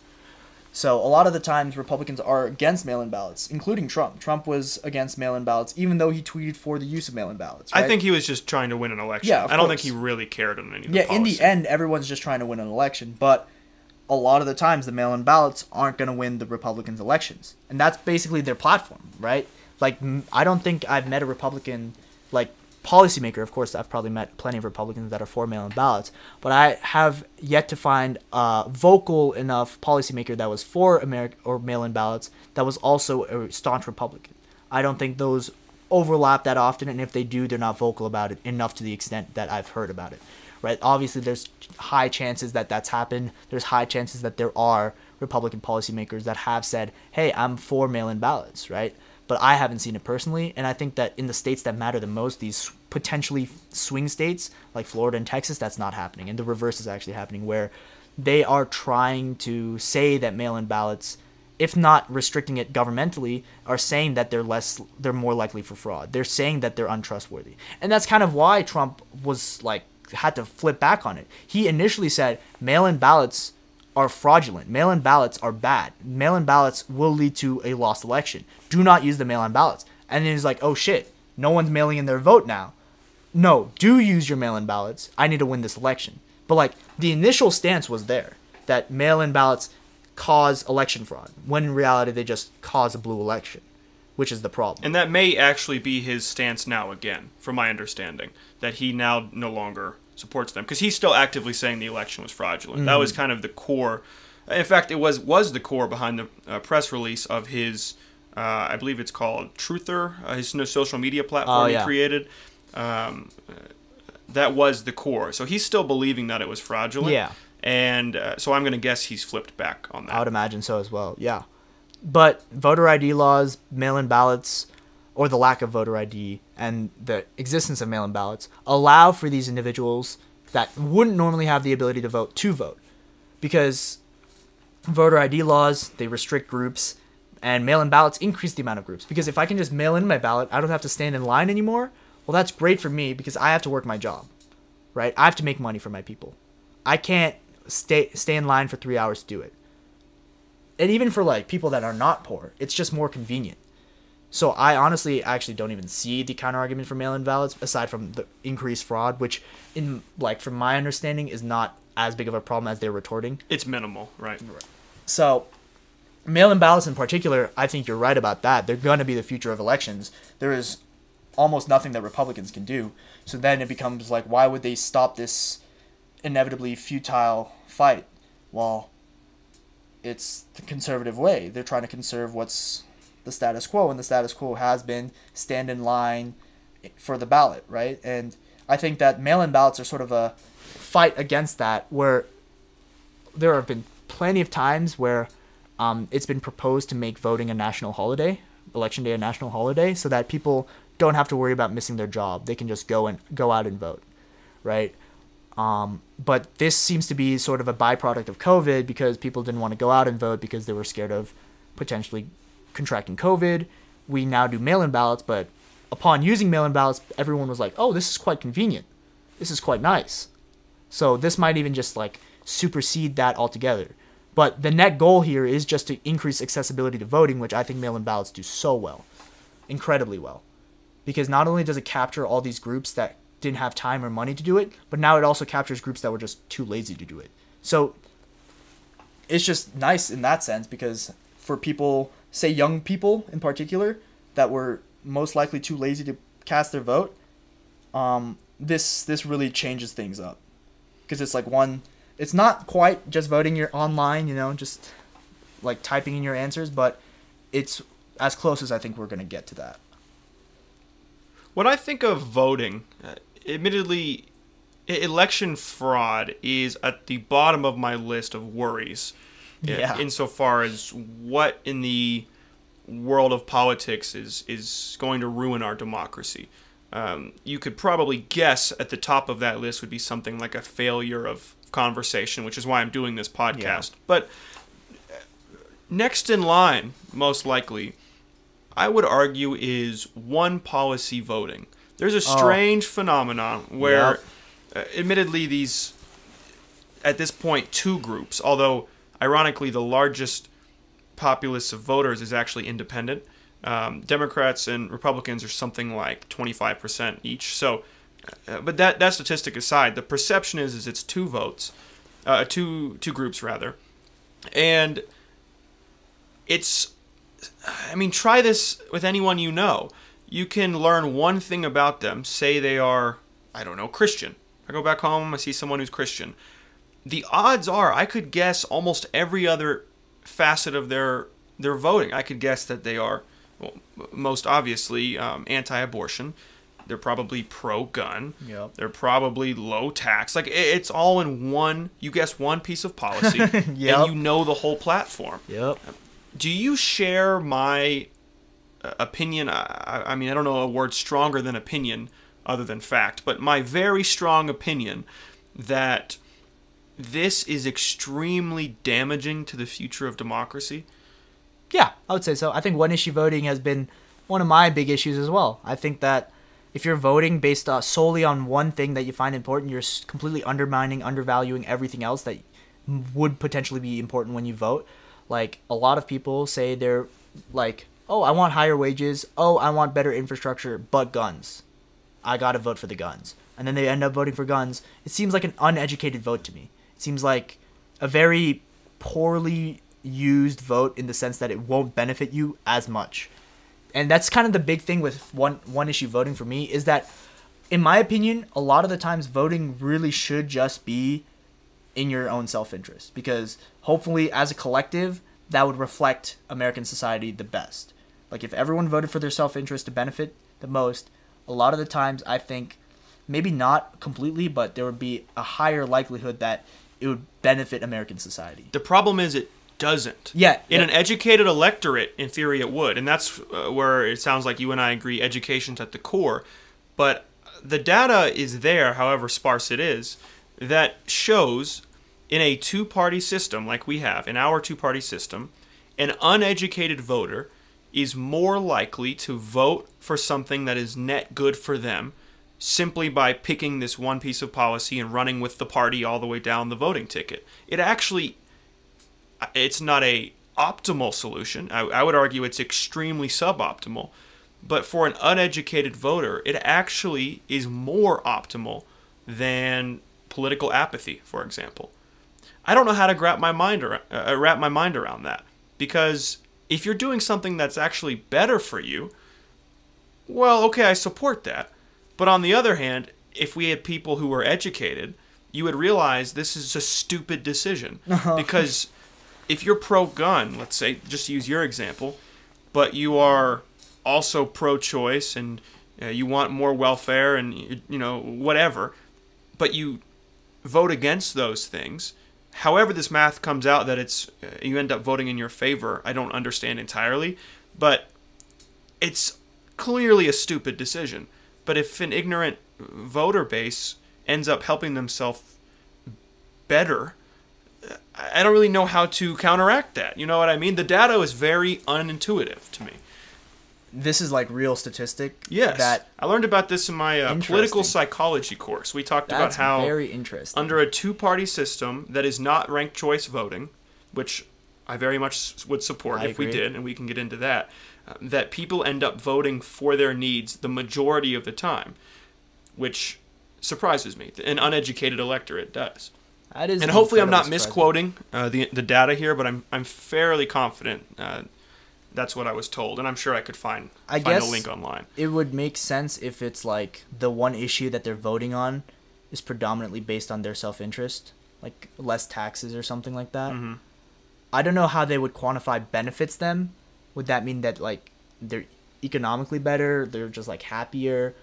So a lot of the times Republicans are against mail-in ballots, including Trump. Trump was against mail-in ballots, even though he tweeted for the use of mail-in ballots. Right? I think he was just trying to win an election. Yeah, I don't think he really cared on any of the policy. In the end, everyone's just trying to win an election, but a lot of the times the mail-in ballots aren't going to win the Republicans' elections. And that's basically their platform, right? Like, I don't think I've met a Republican, like, policymaker. Of course, I've probably met plenty of Republicans that are for mail-in ballots, but I have yet to find a vocal enough policymaker that was for mail-in ballots that was also a staunch Republican. I don't think those overlap that often, and if they do, they're not vocal about it enough to the extent that I've heard about it. Right? Obviously, there's high chances that that's happened. There's high chances that there are Republican policymakers that have said, hey, I'm for mail-in ballots, right? But I haven't seen it personally, and I think that in the states that matter the most, these potentially swing states like Florida and Texas, that's not happening. And the reverse is actually happening, where they are trying to say that mail-in ballots, if not restricting it governmentally, are saying that they're more likely for fraud. They're saying that they're untrustworthy. And that's kind of why Trump was like, had to flip back on it. He initially said mail-in ballots are fraudulent. Mail-in ballots are bad. Mail-in ballots will lead to a lost election. Do not use the mail-in ballots. And then he's like, oh shit, no one's mailing in their vote now. No, do use your mail-in ballots. I need to win this election. But like, the initial stance was there, that mail-in ballots cause election fraud, when in reality they just cause a blue election, which is the problem. And that may actually be his stance now again, from my understanding, that he now no longer supports them, because he's still actively saying the election was fraudulent. That was kind of the core. In fact, it was the core behind the press release of his, I believe it's called Truther, his social media platform he created. That was the core. So he's still believing that it was fraudulent. Yeah. And so I'm going to guess he's flipped back on that. I would imagine so as well, yeah. But voter ID laws, mail-in ballots, or the lack of voter ID and the existence of mail-in ballots allow for these individuals that wouldn't normally have the ability to vote. Because voter ID laws, they restrict groups, and mail-in ballots increase the amount of groups. Because if I can just mail in my ballot, I don't have to stand in line anymore. Well, that's great for me because I have to work my job, right? I have to make money for my people. I can't stay in line for 3 hours to do it. And even for like people that are not poor, it's just more convenient. So I honestly actually don't even see the counter argument for mail-in ballots aside from the increased fraud, which in like from my understanding is not as big of a problem as they're retorting. It's minimal, right? So mail-in ballots in particular, I think you're right about that. They're going to be the future of elections. There is almost nothing that Republicans can do. So then it becomes like, why would they stop this inevitably futile fight? Well, it's the conservative way. They're trying to conserve what's the status quo, and the status quo has been stand in line for the ballot, right? And I think that mail-in ballots are sort of a fight against that, where there have been plenty of times where it's been proposed to make voting a national holiday, election day a national holiday, so that people don't have to worry about missing their job. They can just go out and vote, right? But this seems to be sort of a byproduct of COVID, because people didn't want to go out and vote because they were scared of potentially contracting COVID. We now do mail-in ballots, but upon using mail-in ballots, everyone was like, oh, this is quite convenient. This is quite nice. So this might even just like supersede that altogether. But the net goal here is just to increase accessibility to voting, which I think mail-in ballots do so well, incredibly well. Because not only does it capture all these groups that didn't have time or money to do it, but now it also captures groups that were just too lazy to do it. So it's just nice in that sense, because for people, say young people in particular, that were most likely too lazy to cast their vote, this really changes things up. Because it's like it's not quite just voting your online, just like typing in your answers, but it's as close as I think we're going to get to that. When I think of voting, admittedly, election fraud is at the bottom of my list of worries. Yeah. Insofar as what in the world of politics is going to ruin our democracy. You could probably guess at the top of that list would be something like a failure of conversation, which is why I'm doing this podcast. Yeah. But next in line, most likely, I would argue is one policy voting. There's a strange phenomenon where, admittedly, these, at this point, two groups, although ironically the largest populace of voters is actually independent. Democrats and Republicans are something like 25% each. So, but that statistic aside, the perception is it's two votes, two groups rather, and it's. I mean, try this with anyone you know. You can learn one thing about them. Say they are, I don't know, Christian. I go back home, I see someone who's Christian. The odds are I could guess almost every other facet of their voting. I could guess that they are, well, most obviously, anti-abortion. They're probably pro-gun. Yep. They're probably low tax. Like, it's all in one. You guess one piece of policy, and you know the whole platform. Yep. Do you share my opinion? I mean, I don't know a word stronger than opinion other than fact, but my very strong opinion that this is extremely damaging to the future of democracy? Yeah, I would say so. I think one-issue voting has been one of my big issues as well. I think that if you're voting based solely on one thing that you find important, you're completely undervaluing everything else that would potentially be important when you vote. Like, a lot of people say they're like, oh, I want higher wages. Oh, I want better infrastructure, but guns. I got to vote for the guns. And then they end up voting for guns. It seems like an uneducated vote to me. It seems like a very poorly used vote in the sense that it won't benefit you as much. And that's kind of the big thing with one issue voting for me is that, in my opinion, a lot of the times voting really should just be in your own self-interest, because hopefully as a collective that would reflect American society the best. Like, if everyone voted for their self-interest to benefit the most, a lot of the times I think, maybe not completely, but there would be a higher likelihood that it would benefit American society. The problem is it doesn't. Yeah. In an educated electorate, in theory it would, and that's where it sounds like you and I agree education's at the core. But the data is there, however sparse it is, that shows in a two-party system like we have, in our two-party system, an uneducated voter is more likely to vote for something that is net good for them simply by picking this one piece of policy and running with the party all the way down the voting ticket. It's not a optimal solution. I would argue it's extremely suboptimal. But for an uneducated voter, it actually is more optimal than political apathy, for example. I don't know how to wrap my mind around that, because if you're doing something that's actually better for you, well, okay, I support that. But on the other hand, if we had people who were educated, you would realize this is a stupid decision. Because if you're pro-gun, let's say, just to use your example, but you are also pro-choice and you want more welfare and, whatever, but you vote against those things, however this math comes out that it's you end up voting in your favor, I don't understand entirely, but it's clearly a stupid decision. But if an ignorant voter base ends up helping themselves better, I don't really know how to counteract that. You know what I mean? The data is very unintuitive to me. This is like real statistic. Yes. I learned about this in my political psychology course. We talked about how very interesting. Under a two-party system that is not ranked choice voting, which I very much would support if we did, and we can get into that, that people end up voting for their needs the majority of the time, which surprises me. An uneducated electorate does. That is, and hopefully I'm not misquoting the data here, but I'm fairly confident that's what I was told, and I'm sure I could find a link online. It would make sense if it's like the one issue that they're voting on is predominantly based on their self-interest, like less taxes or something like that. Mm-hmm. I don't know how they would quantify benefits them. Would that mean that like they're economically better, they're just like happier?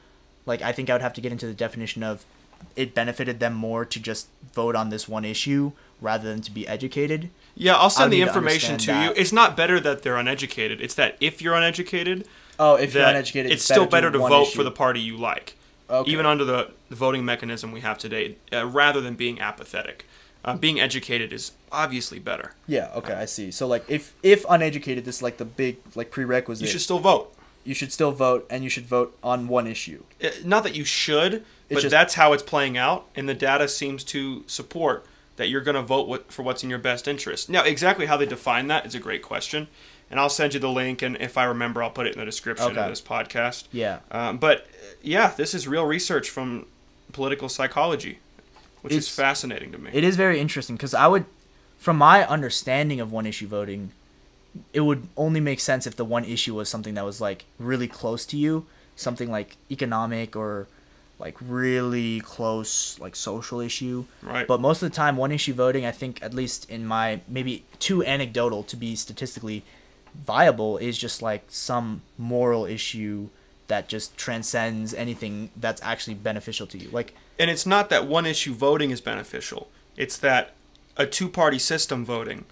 Like, I think I would have to get into the definition of it benefited them more to just vote on this one issue rather than to be educated. Yeah, I'll send the need to information to understand you. that. It's not better that they're uneducated. It's that if you're uneducated, Oh, if you're that uneducated, it's still better to one vote issue. for the party you like, Okay. even under the voting mechanism we have today, rather than being apathetic. Being educated is obviously better. Yeah, okay, I see. So, like, if uneducated, this is, like, the big, like, prerequisite. You should still vote. You should still vote, and you should vote on one issue. Not that you should, but just- that's how it's playing out, and the data seems to support that you're going to vote for what's in your best interest. Now, exactly how they define that is a great question, and I'll send you the link, and if I remember, I'll put it in the description of this podcast. Yeah. But, yeah, this is real research from political psychology, which is fascinating to me. It is very interesting, because I would, from my understanding of one-issue voting, it would only make sense if the one issue was something that was, like, really close to you, something like economic or, like, really close, like, social issue. Right. But most of the time, one-issue voting, I think, at least in my, maybe too anecdotal to be statistically viable, is just, like, some moral issue that just transcends anything that's actually beneficial to you. Like, And it's not that one issue voting is beneficial. It's that a two-party system voting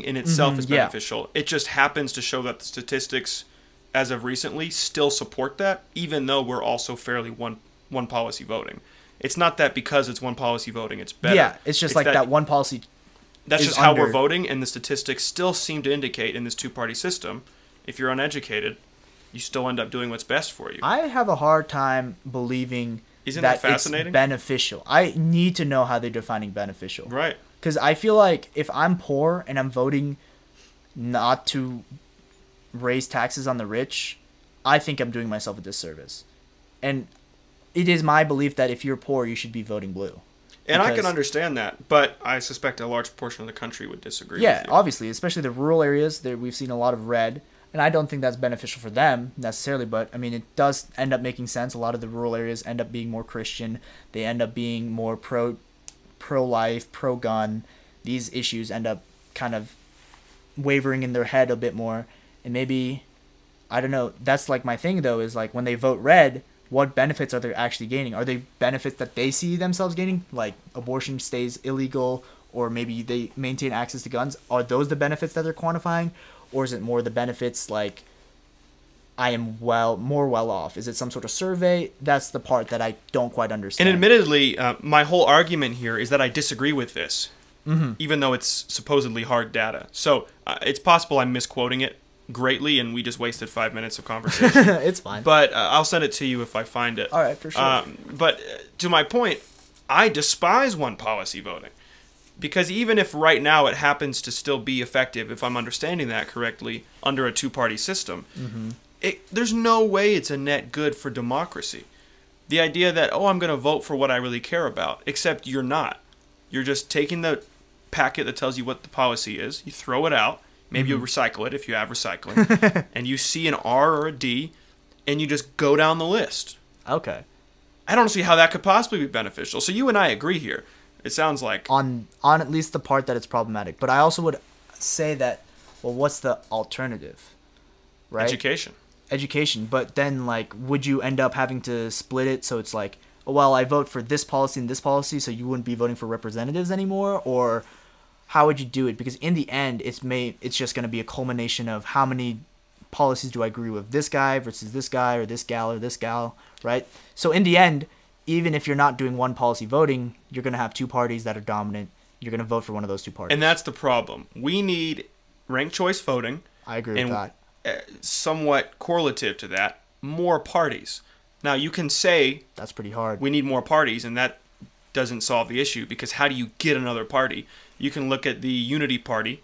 in itself is beneficial. It just happens to show that the statistics, as of recently, still support that, even though we're also fairly one policy voting. It's not that because it's one policy voting, it's better. yeah, it's just like that one policy. That's is just how we're under- voting, and the statistics still seem to indicate in this two-party system, if you're uneducated, you still end up doing what's best for you. I have a hard time believing Isn't that it's fascinating? beneficial. I need to know how they're defining beneficial. Right. Because I feel like if I'm poor and I'm voting not to raise taxes on the rich, I think I'm doing myself a disservice. And it is my belief that if you're poor, you should be voting blue. And I can Because- understand that, but I suspect a large portion of the country would disagree Yeah, with you. obviously, especially the rural areas. There, we've seen a lot of red, and I don't think that's beneficial for them necessarily. But I mean, it does end up making sense. A lot of the rural areas end up being more Christian. They end up being more pro-life, pro-gun. These issues end up kind of wavering in their head a bit more, and maybe, I don't know. That's like my thing though. Is like when they vote red, what benefits are they actually gaining? Are they benefits that they see themselves gaining, like abortion stays illegal, or maybe they maintain access to guns? Are those the benefits that they're quantifying, or is it more the benefits like I am more well off? Is it some sort of survey? That's the part that I don't quite understand. And admittedly, my whole argument here is that I disagree with this, even though it's supposedly hard data. So it's possible I'm misquoting it greatly, and we just wasted 5 minutes of conversation. It's fine. But I'll send it to you if I find it. All right, for sure. But to my point, I despise one policy voting. Because even if right now it happens to still be effective, if I'm understanding that correctly, under a two-party system, there's no way it's a net good for democracy. The idea that, oh, I'm going to vote for what I really care about, except you're not. You're just taking the packet that tells you what the policy is, you throw it out, maybe you recycle it if you have recycling, and you see an R or a D, and you just go down the list. Okay. I don't see how that could possibly be beneficial. So you and I agree here. It sounds like... On at least the part that it's problematic. But I also would say that, well, what's the alternative? Right? Education. But then, like, would you end up having to split it so it's like, oh, well, I vote for this policy and this policy, so you wouldn't be voting for representatives anymore? Or how would you do it? Because in the end, it's just going to be a culmination of how many policies do I agree with this guy versus this guy or this gal, right? So in the end, even if you're not doing one policy voting, you're going to have two parties that are dominant. You're going to vote for one of those two parties. And that's the problem. We need ranked choice voting. I agree with that. Somewhat correlative to that, more parties. Now, you can say... That's pretty hard. We need more parties, and that doesn't solve the issue, because how do you get another party? You can look at the Unity Party,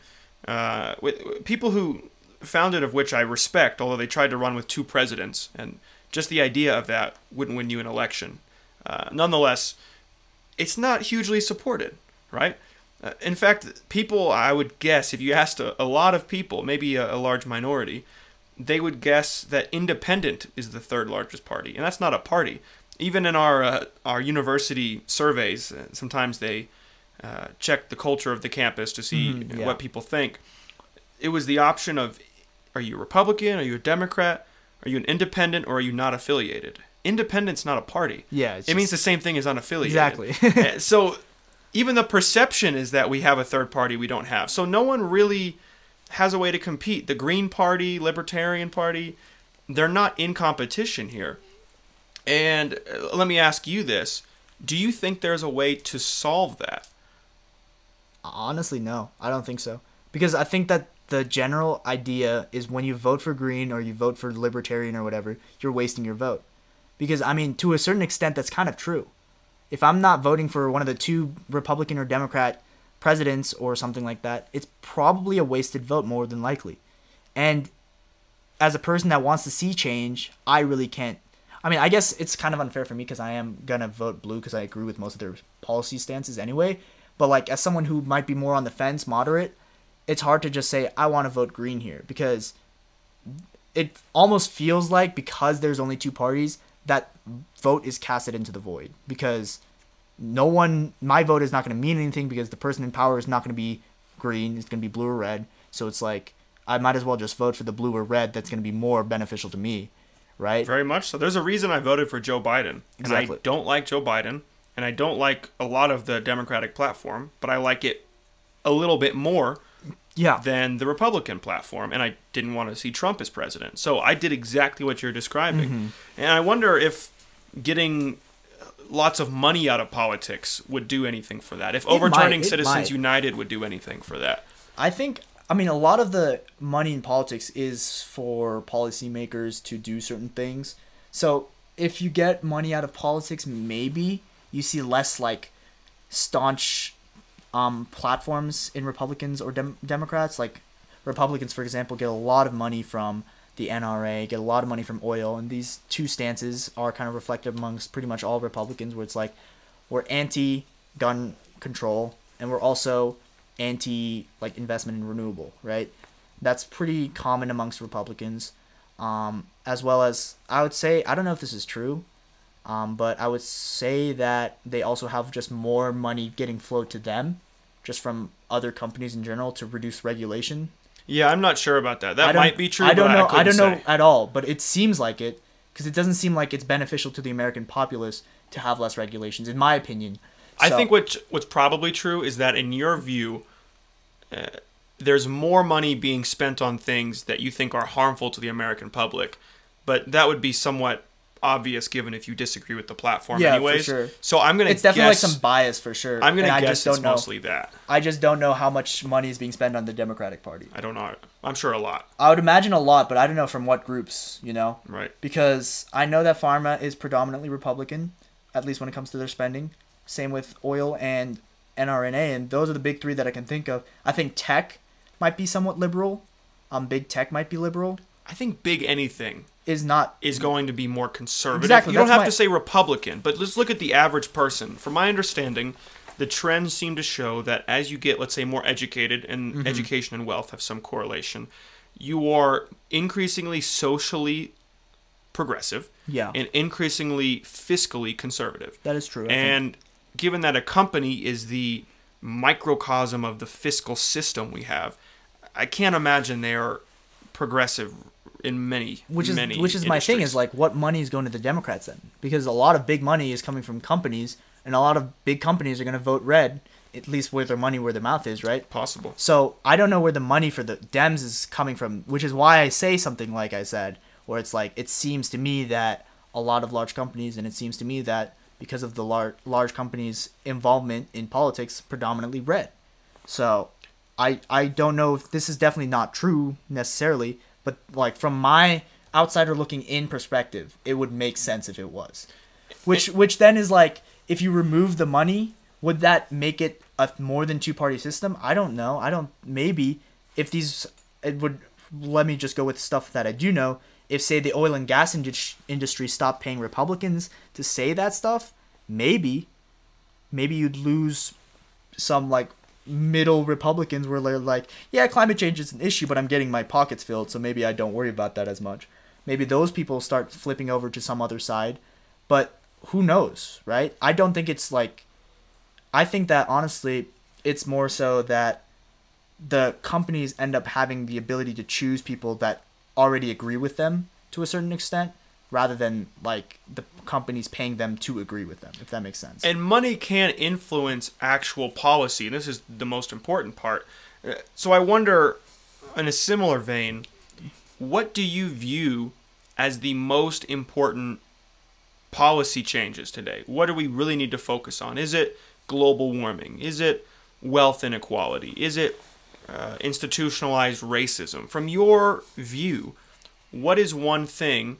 with people who founded of which I respect, although they tried to run with two presidents, and just the idea of that wouldn't win you an election. Nonetheless, it's not hugely supported, right? In fact, people, I would guess, if you asked a lot of people, maybe a large minority, they would guess that independent is the third largest party, and that's not a party. Even in our university surveys, sometimes they check the culture of the campus to see what people think. It was the option of, are you a Republican, are you a Democrat, are you an independent, or are you not affiliated? Independent's not a party. Yeah. It means the same thing as unaffiliated. Exactly. So even the perception is that we have a third party we don't have. So no one really has a way to compete. The Green Party, Libertarian Party, they're not in competition here. And let me ask you this. Do you think there's a way to solve that? Honestly, no. I don't think so. Because I think that the general idea is when you vote for Green or you vote for Libertarian or whatever, you're wasting your vote. Because, I mean, to a certain extent, that's kind of true. If I'm not voting for one of the two Republican or Democrat presidents or something like that, it's probably a wasted vote more than likely. And as a person that wants to see change, I really can't. I mean, I guess it's kind of unfair for me because I am going to vote blue because I agree with most of their policy stances anyway. But, like, as someone who might be more on the fence, moderate, it's hard to just say, I want to vote Green here. Because it almost feels like because there's only two parties, that vote is casted into the void. Because my vote is not going to mean anything because the person in power is not going to be Green. It's going to be blue or red. So it's like, I might as well just vote for the blue or red that's going to be more beneficial to me. Right? Very much so. There's a reason I voted for Joe Biden. Exactly. And I don't like Joe Biden, and I don't like a lot of the Democratic platform, but I like it a little bit more than the Republican platform, and I didn't want to see Trump as president. So I did exactly what you're describing. Mm-hmm. And I wonder if getting lots of money out of politics would do anything for that. If overturning Citizens United would do anything for that. I mean, a lot of the money in politics is for policymakers to do certain things. So if you get money out of politics, maybe you see less like staunch platforms in Republicans or Democrats. Like Republicans, for example, get a lot of money from the NRA, get a lot of money from oil, and these two stances are kind of reflected amongst pretty much all Republicans, where it's like we're anti-gun control and we're also anti like investment in renewable, right? That's pretty common amongst Republicans, as well as I would say, I don't know if this is true, but I would say that they also have just more money getting flowed to them just from other companies in general to reduce regulation. Yeah, I'm not sure about that. That might be true. I don't know. I don't know at all, but it seems like it because it doesn't seem like it's beneficial to the American populace to have less regulations, in my opinion. I think what's probably true is that in your view, there's more money being spent on things that you think are harmful to the American public, but that would be somewhat obvious given if you disagree with the platform anyways. For sure. So I'm going to guess... It's definitely like some bias for sure. I'm going to guess it's mostly that. I just don't know how much money is being spent on the Democratic Party. I don't know. I'm sure a lot. I would imagine a lot, but I don't know from what groups, you know? Right. Because I know that pharma is predominantly Republican, at least when it comes to their spending. Same with oil and NRNA, and those are the big three that I can think of. I think tech might be somewhat liberal. Big tech might be liberal. I think big anything is going to be more conservative. Exactly. You don't have to say Republican, but let's look at the average person. From my understanding, the trends seem to show that as you get, let's say, more educated, and education and wealth have some correlation, you are increasingly socially progressive and increasingly fiscally conservative. That is true. And given that a company is the microcosm of the fiscal system we have, I can't imagine they are progressive in many industries. My thing is, like, what money is going to the Democrats then? Because a lot of big money is coming from companies, and a lot of big companies are going to vote red, at least with their money where their mouth is, right? Possible. So I don't know where the money for the Dems is coming from, which is why I say something like I said, where it's like, it seems to me that a lot of large companies, and it seems to me that because of the large companies' involvement in politics, predominantly red. So I don't know if this is definitely not true necessarily, but like from my outsider looking in perspective, it would make sense if it was. Which then is like, if you remove the money, would that make it a more than two-party system? I don't know. Maybe if let me just go with stuff that I do know. If, say, the oil and gas industry stopped paying Republicans to say that stuff, maybe you'd lose some, like, middle Republicans where they're like, yeah, climate change is an issue, but I'm getting my pockets filled, so maybe I don't worry about that as much. Maybe those people start flipping over to some other side, but who knows, right? I don't think it's like... I think that, honestly, it's more so that the companies end up having the ability to choose people that already agree with them to a certain extent, rather than like the companies paying them to agree with them, if that makes sense. And money can influence actual policy, and this is the most important part. So I wonder, in a similar vein, what do you view as the most important policy changes today? What do we really need to focus on? Is it global warming? Is it wealth inequality? Is it institutionalized racism? From your view, what is one thing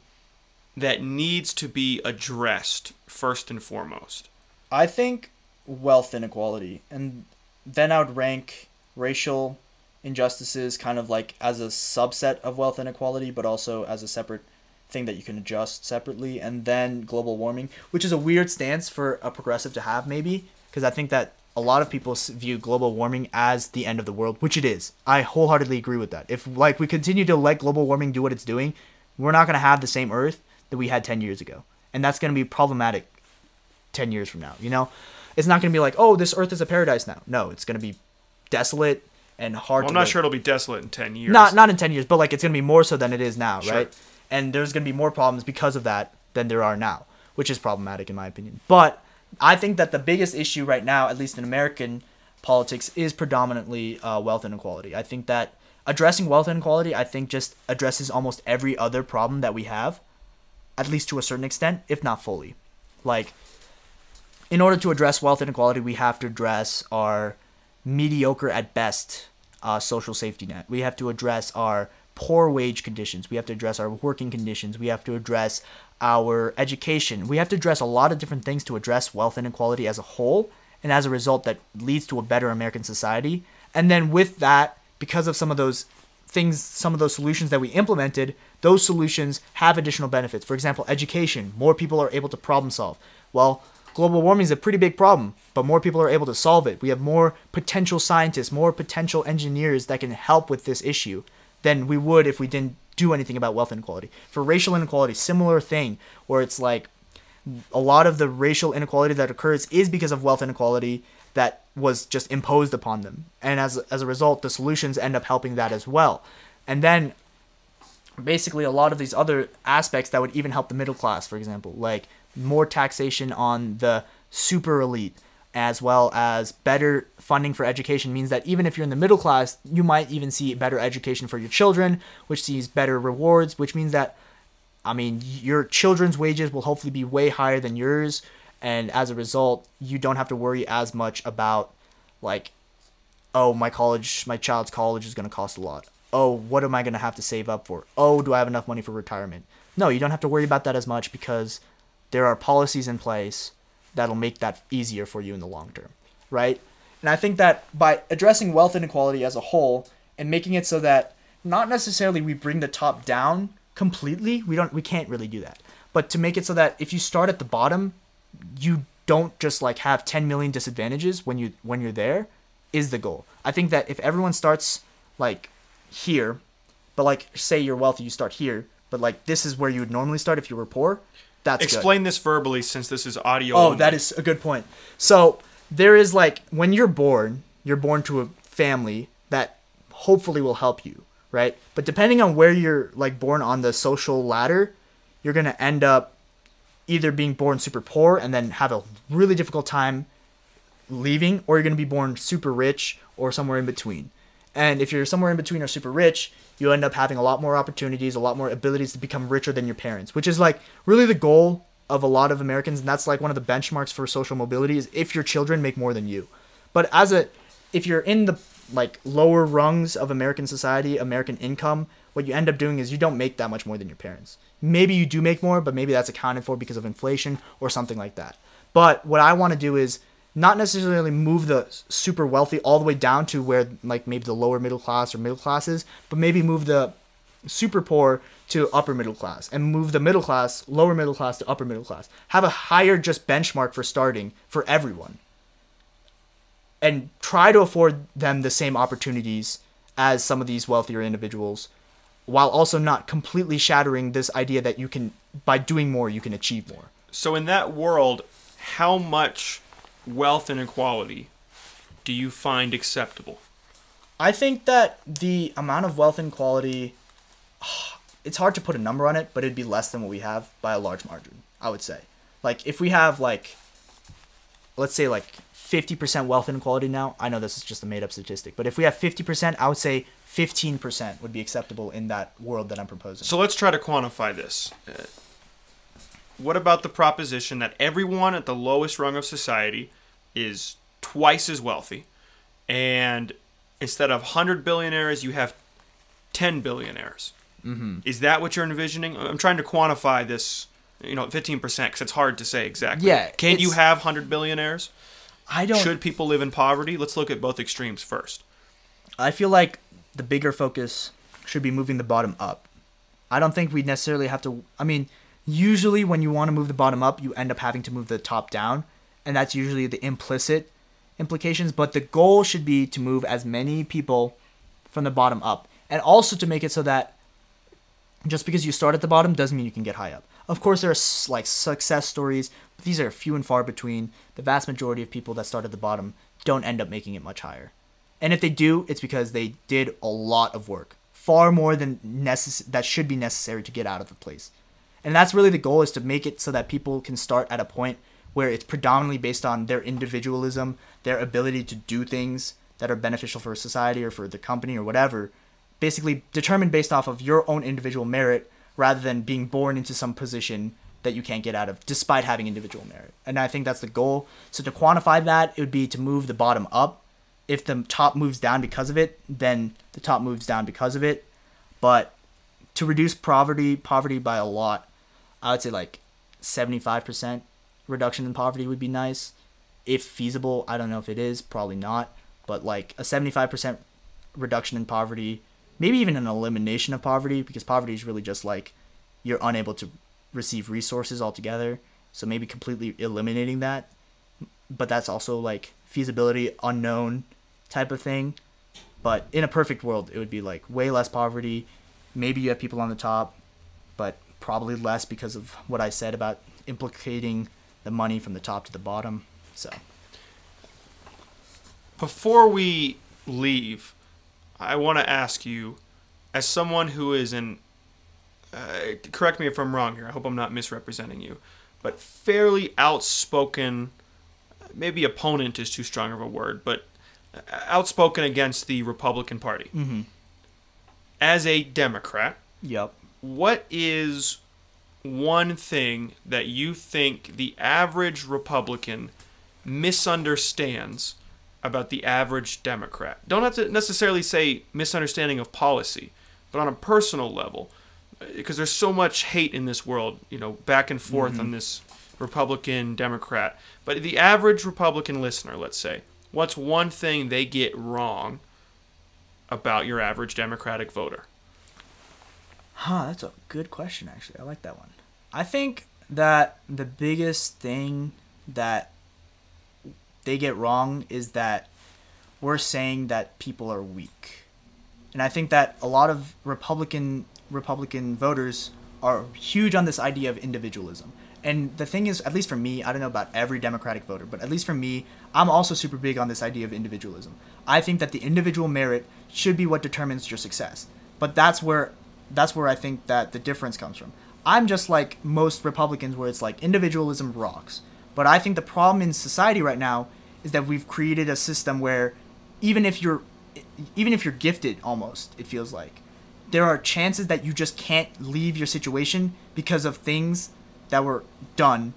that needs to be addressed first and foremost? I think wealth inequality, and then I would rank racial injustices kind of like as a subset of wealth inequality, but also as a separate thing that you can adjust separately, and then global warming, which is a weird stance for a progressive to have, maybe, because I think that a lot of people view global warming as the end of the world, which it is. I wholeheartedly agree with that. If like we continue to let global warming do what it's doing, we're not going to have the same Earth that we had 10 years ago, and that's going to be problematic 10 years from now. You know, it's not going to be like, oh, this Earth is a paradise now. No, it's going to be desolate and hard. Well, I'm not sure it'll be desolate in 10 years. Not in 10 years, but like it's going to be more so than it is now, Sure. right? And there's going to be more problems because of that than there are now, which is problematic in my opinion. But I think that the biggest issue right now, at least in American politics, is predominantly wealth inequality. I think that addressing wealth inequality, I think, just addresses almost every other problem that we have, at least to a certain extent, if not fully. Like, in order to address wealth inequality, we have to address our mediocre at best social safety net. We have to address our poor wage conditions. We have to address our working conditions. We have to address our education. We have to address a lot of different things to address wealth inequality as a whole, and as a result that leads to a better American society. And then with that, because of some of those things, some of those solutions that we implemented, those solutions have additional benefits. For example, education. More people are able to problem solve. Well, global warming is a pretty big problem, but more people are able to solve it. We have more potential scientists, more potential engineers that can help with this issue than we would if we didn't do anything about wealth inequality. For racial inequality, similar thing, where it's like a lot of the racial inequality that occurs is because of wealth inequality that was just imposed upon them. And as a result, the solutions end up helping that as well. And then basically a lot of these other aspects that would even help the middle class, for example, like more taxation on the super elite, as well as better funding for education, means that even if you're in the middle class, you might even see better education for your children, which sees better rewards, which means that, I mean, your children's wages will hopefully be way higher than yours, and as a result, you don't have to worry as much about, like, oh, my child's college is going to cost a lot. Oh, what am I going to have to save up for? Oh, do I have enough money for retirement? No, you don't have to worry about that as much because there are policies in place that'll make that easier for you in the long term, right? And I think that by addressing wealth inequality as a whole and making it so that not necessarily we bring the top down completely, we can't really do that, but to make it so that if you start at the bottom, you don't just like have 10 million disadvantages when you're there, is the goal. I think that if everyone starts like here, but like say you're wealthy, you start here, but like this is where you would normally start if you were poor. That's Explain good. this verbally, since this is audio. Oh, only. that is a good point. So there is like when you're born to a family that hopefully will help you, right? But depending on where you're like born on the social ladder, you're gonna end up either being born super poor and then have a really difficult time leaving, or you're gonna be born super rich or somewhere in between. And if you're somewhere in between or super rich, you end up having a lot more opportunities, a lot more abilities to become richer than your parents, which is like really the goal of a lot of Americans. And that's like one of the benchmarks for social mobility is if your children make more than you. But if you're in the like lower rungs of American society, American income, what you end up doing is you don't make that much more than your parents. Maybe you do make more, but maybe that's accounted for because of inflation or something like that. But what I want to do is not necessarily move the super wealthy all the way down to where like maybe the lower middle class or middle classes, but maybe move the super poor to upper middle class and move the middle class, lower middle class to upper middle class. Have a higher just benchmark for starting for everyone. And try to afford them the same opportunities as some of these wealthier individuals, while also not completely shattering this idea that you can, by doing more, you can achieve more. So in that world, how much wealth inequality do you find acceptable? I think that the amount of wealth inequality, it's hard to put a number on it, but it'd be less than what we have by a large margin, I would say. Like, if we have, like, let's say, like, 50% wealth inequality now, I know this is just a made-up statistic, but if we have 50%, I would say 15% would be acceptable in that world that I'm proposing. So let's try to quantify this. What about the proposition that everyone at the lowest rung of society is twice as wealthy, and instead of 100 billionaires, you have 10 billionaires? Mm-hmm. Is that what you're envisioning? I'm trying to quantify this, 15%, because it's hard to say exactly. Yeah. Can you have 100 billionaires? I don't... Should people live in poverty? Let's look at both extremes first. I feel like the bigger focus should be moving the bottom up. I don't think we necessarily have to... I mean, usually when you want to move the bottom up, you end up having to move the top down, and that's usually the implicit implications, but the goal should be to move as many people from the bottom up, and also to make it so that just because you start at the bottom doesn't mean you can get high up. Of course, there are like success stories, but these are few and far between. The vast majority of people that start at the bottom don't end up making it much higher. And if they do, it's because they did a lot of work, far more than that should be necessary to get out of the place. And that's really the goal, is to make it so that people can start at a point where it's predominantly based on their individualism, their ability to do things that are beneficial for society or for the company or whatever, basically determined based off of your own individual merit rather than being born into some position that you can't get out of despite having individual merit. And I think that's the goal. So to quantify that, it would be to move the bottom up. If the top moves down because of it, then the top moves down because of it. But to reduce poverty by a lot, I would say like 75% reduction in poverty would be nice. If feasible, I don't know if it is, probably not. But like a 75% reduction in poverty, maybe even an elimination of poverty, because poverty is really just like you're unable to receive resources altogether. So maybe completely eliminating that. But that's also like feasibility unknown type of thing. But in a perfect world, it would be like way less poverty. Maybe you have people on the top, but probably less because of what I said about implicating the money from the top to the bottom. So before we leave, I want to ask you, as someone who is an correct me if I'm wrong here, I hope I'm not misrepresenting you, but fairly outspoken, maybe opponent is too strong of a word, but outspoken against the Republican Party. Mm-hmm. As a Democrat, yep, what is one thing that you think the average Republican misunderstands about the average Democrat? Don't have to necessarily say misunderstanding of policy, but on a personal level, because there's so much hate in this world, back and forth on this Republican, Democrat. But the average Republican listener, let's say, what's one thing they get wrong about your average Democratic voter? That's a good question, actually. I like that one. I think that the biggest thing that they get wrong is that we're saying that people are weak. And I think that a lot of Republican voters are huge on this idea of individualism. And the thing is, at least for me, I don't know about every Democratic voter, but at least for me, I'm also super big on this idea of individualism. I think that the individual merit should be what determines your success. But that's where I think that the difference comes from. I'm just like most Republicans, where it's like individualism rocks. But I think the problem in society right now is that we've created a system where even if you're gifted, almost, it feels like, there are chances that you just can't leave your situation because of things that were done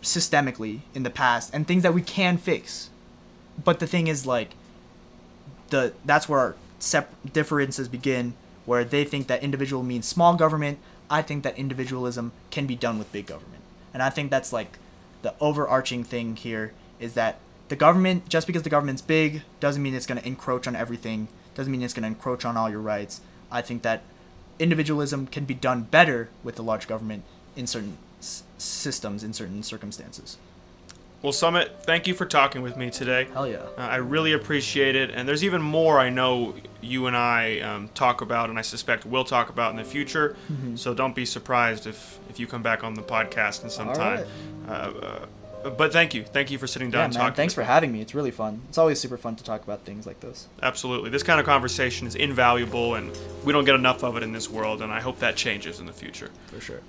systemically in the past and things that we can fix. But the thing is, like, that's where our differences begin, where they think that individual means small government. I think that individualism can be done with big government. And I think that's like the overarching thing here, is that the government, just because the government's big, doesn't mean it's going to encroach on everything, doesn't mean it's going to encroach on all your rights. I think that individualism can be done better with the large government in certain systems, in certain circumstances. Well, Summit, thank you for talking with me today. Hell yeah. I really appreciate it. And there's even more I know you and I talk about, and I suspect we'll talk about in the future. So don't be surprised if you come back on the podcast in some time. Right. But thank you for sitting down and Yeah, man. talking. Thanks for having me. It's really fun. It's always super fun to talk about things like this. Absolutely. This kind of conversation is invaluable, and we don't get enough of it in this world, and I hope that changes in the future. For sure.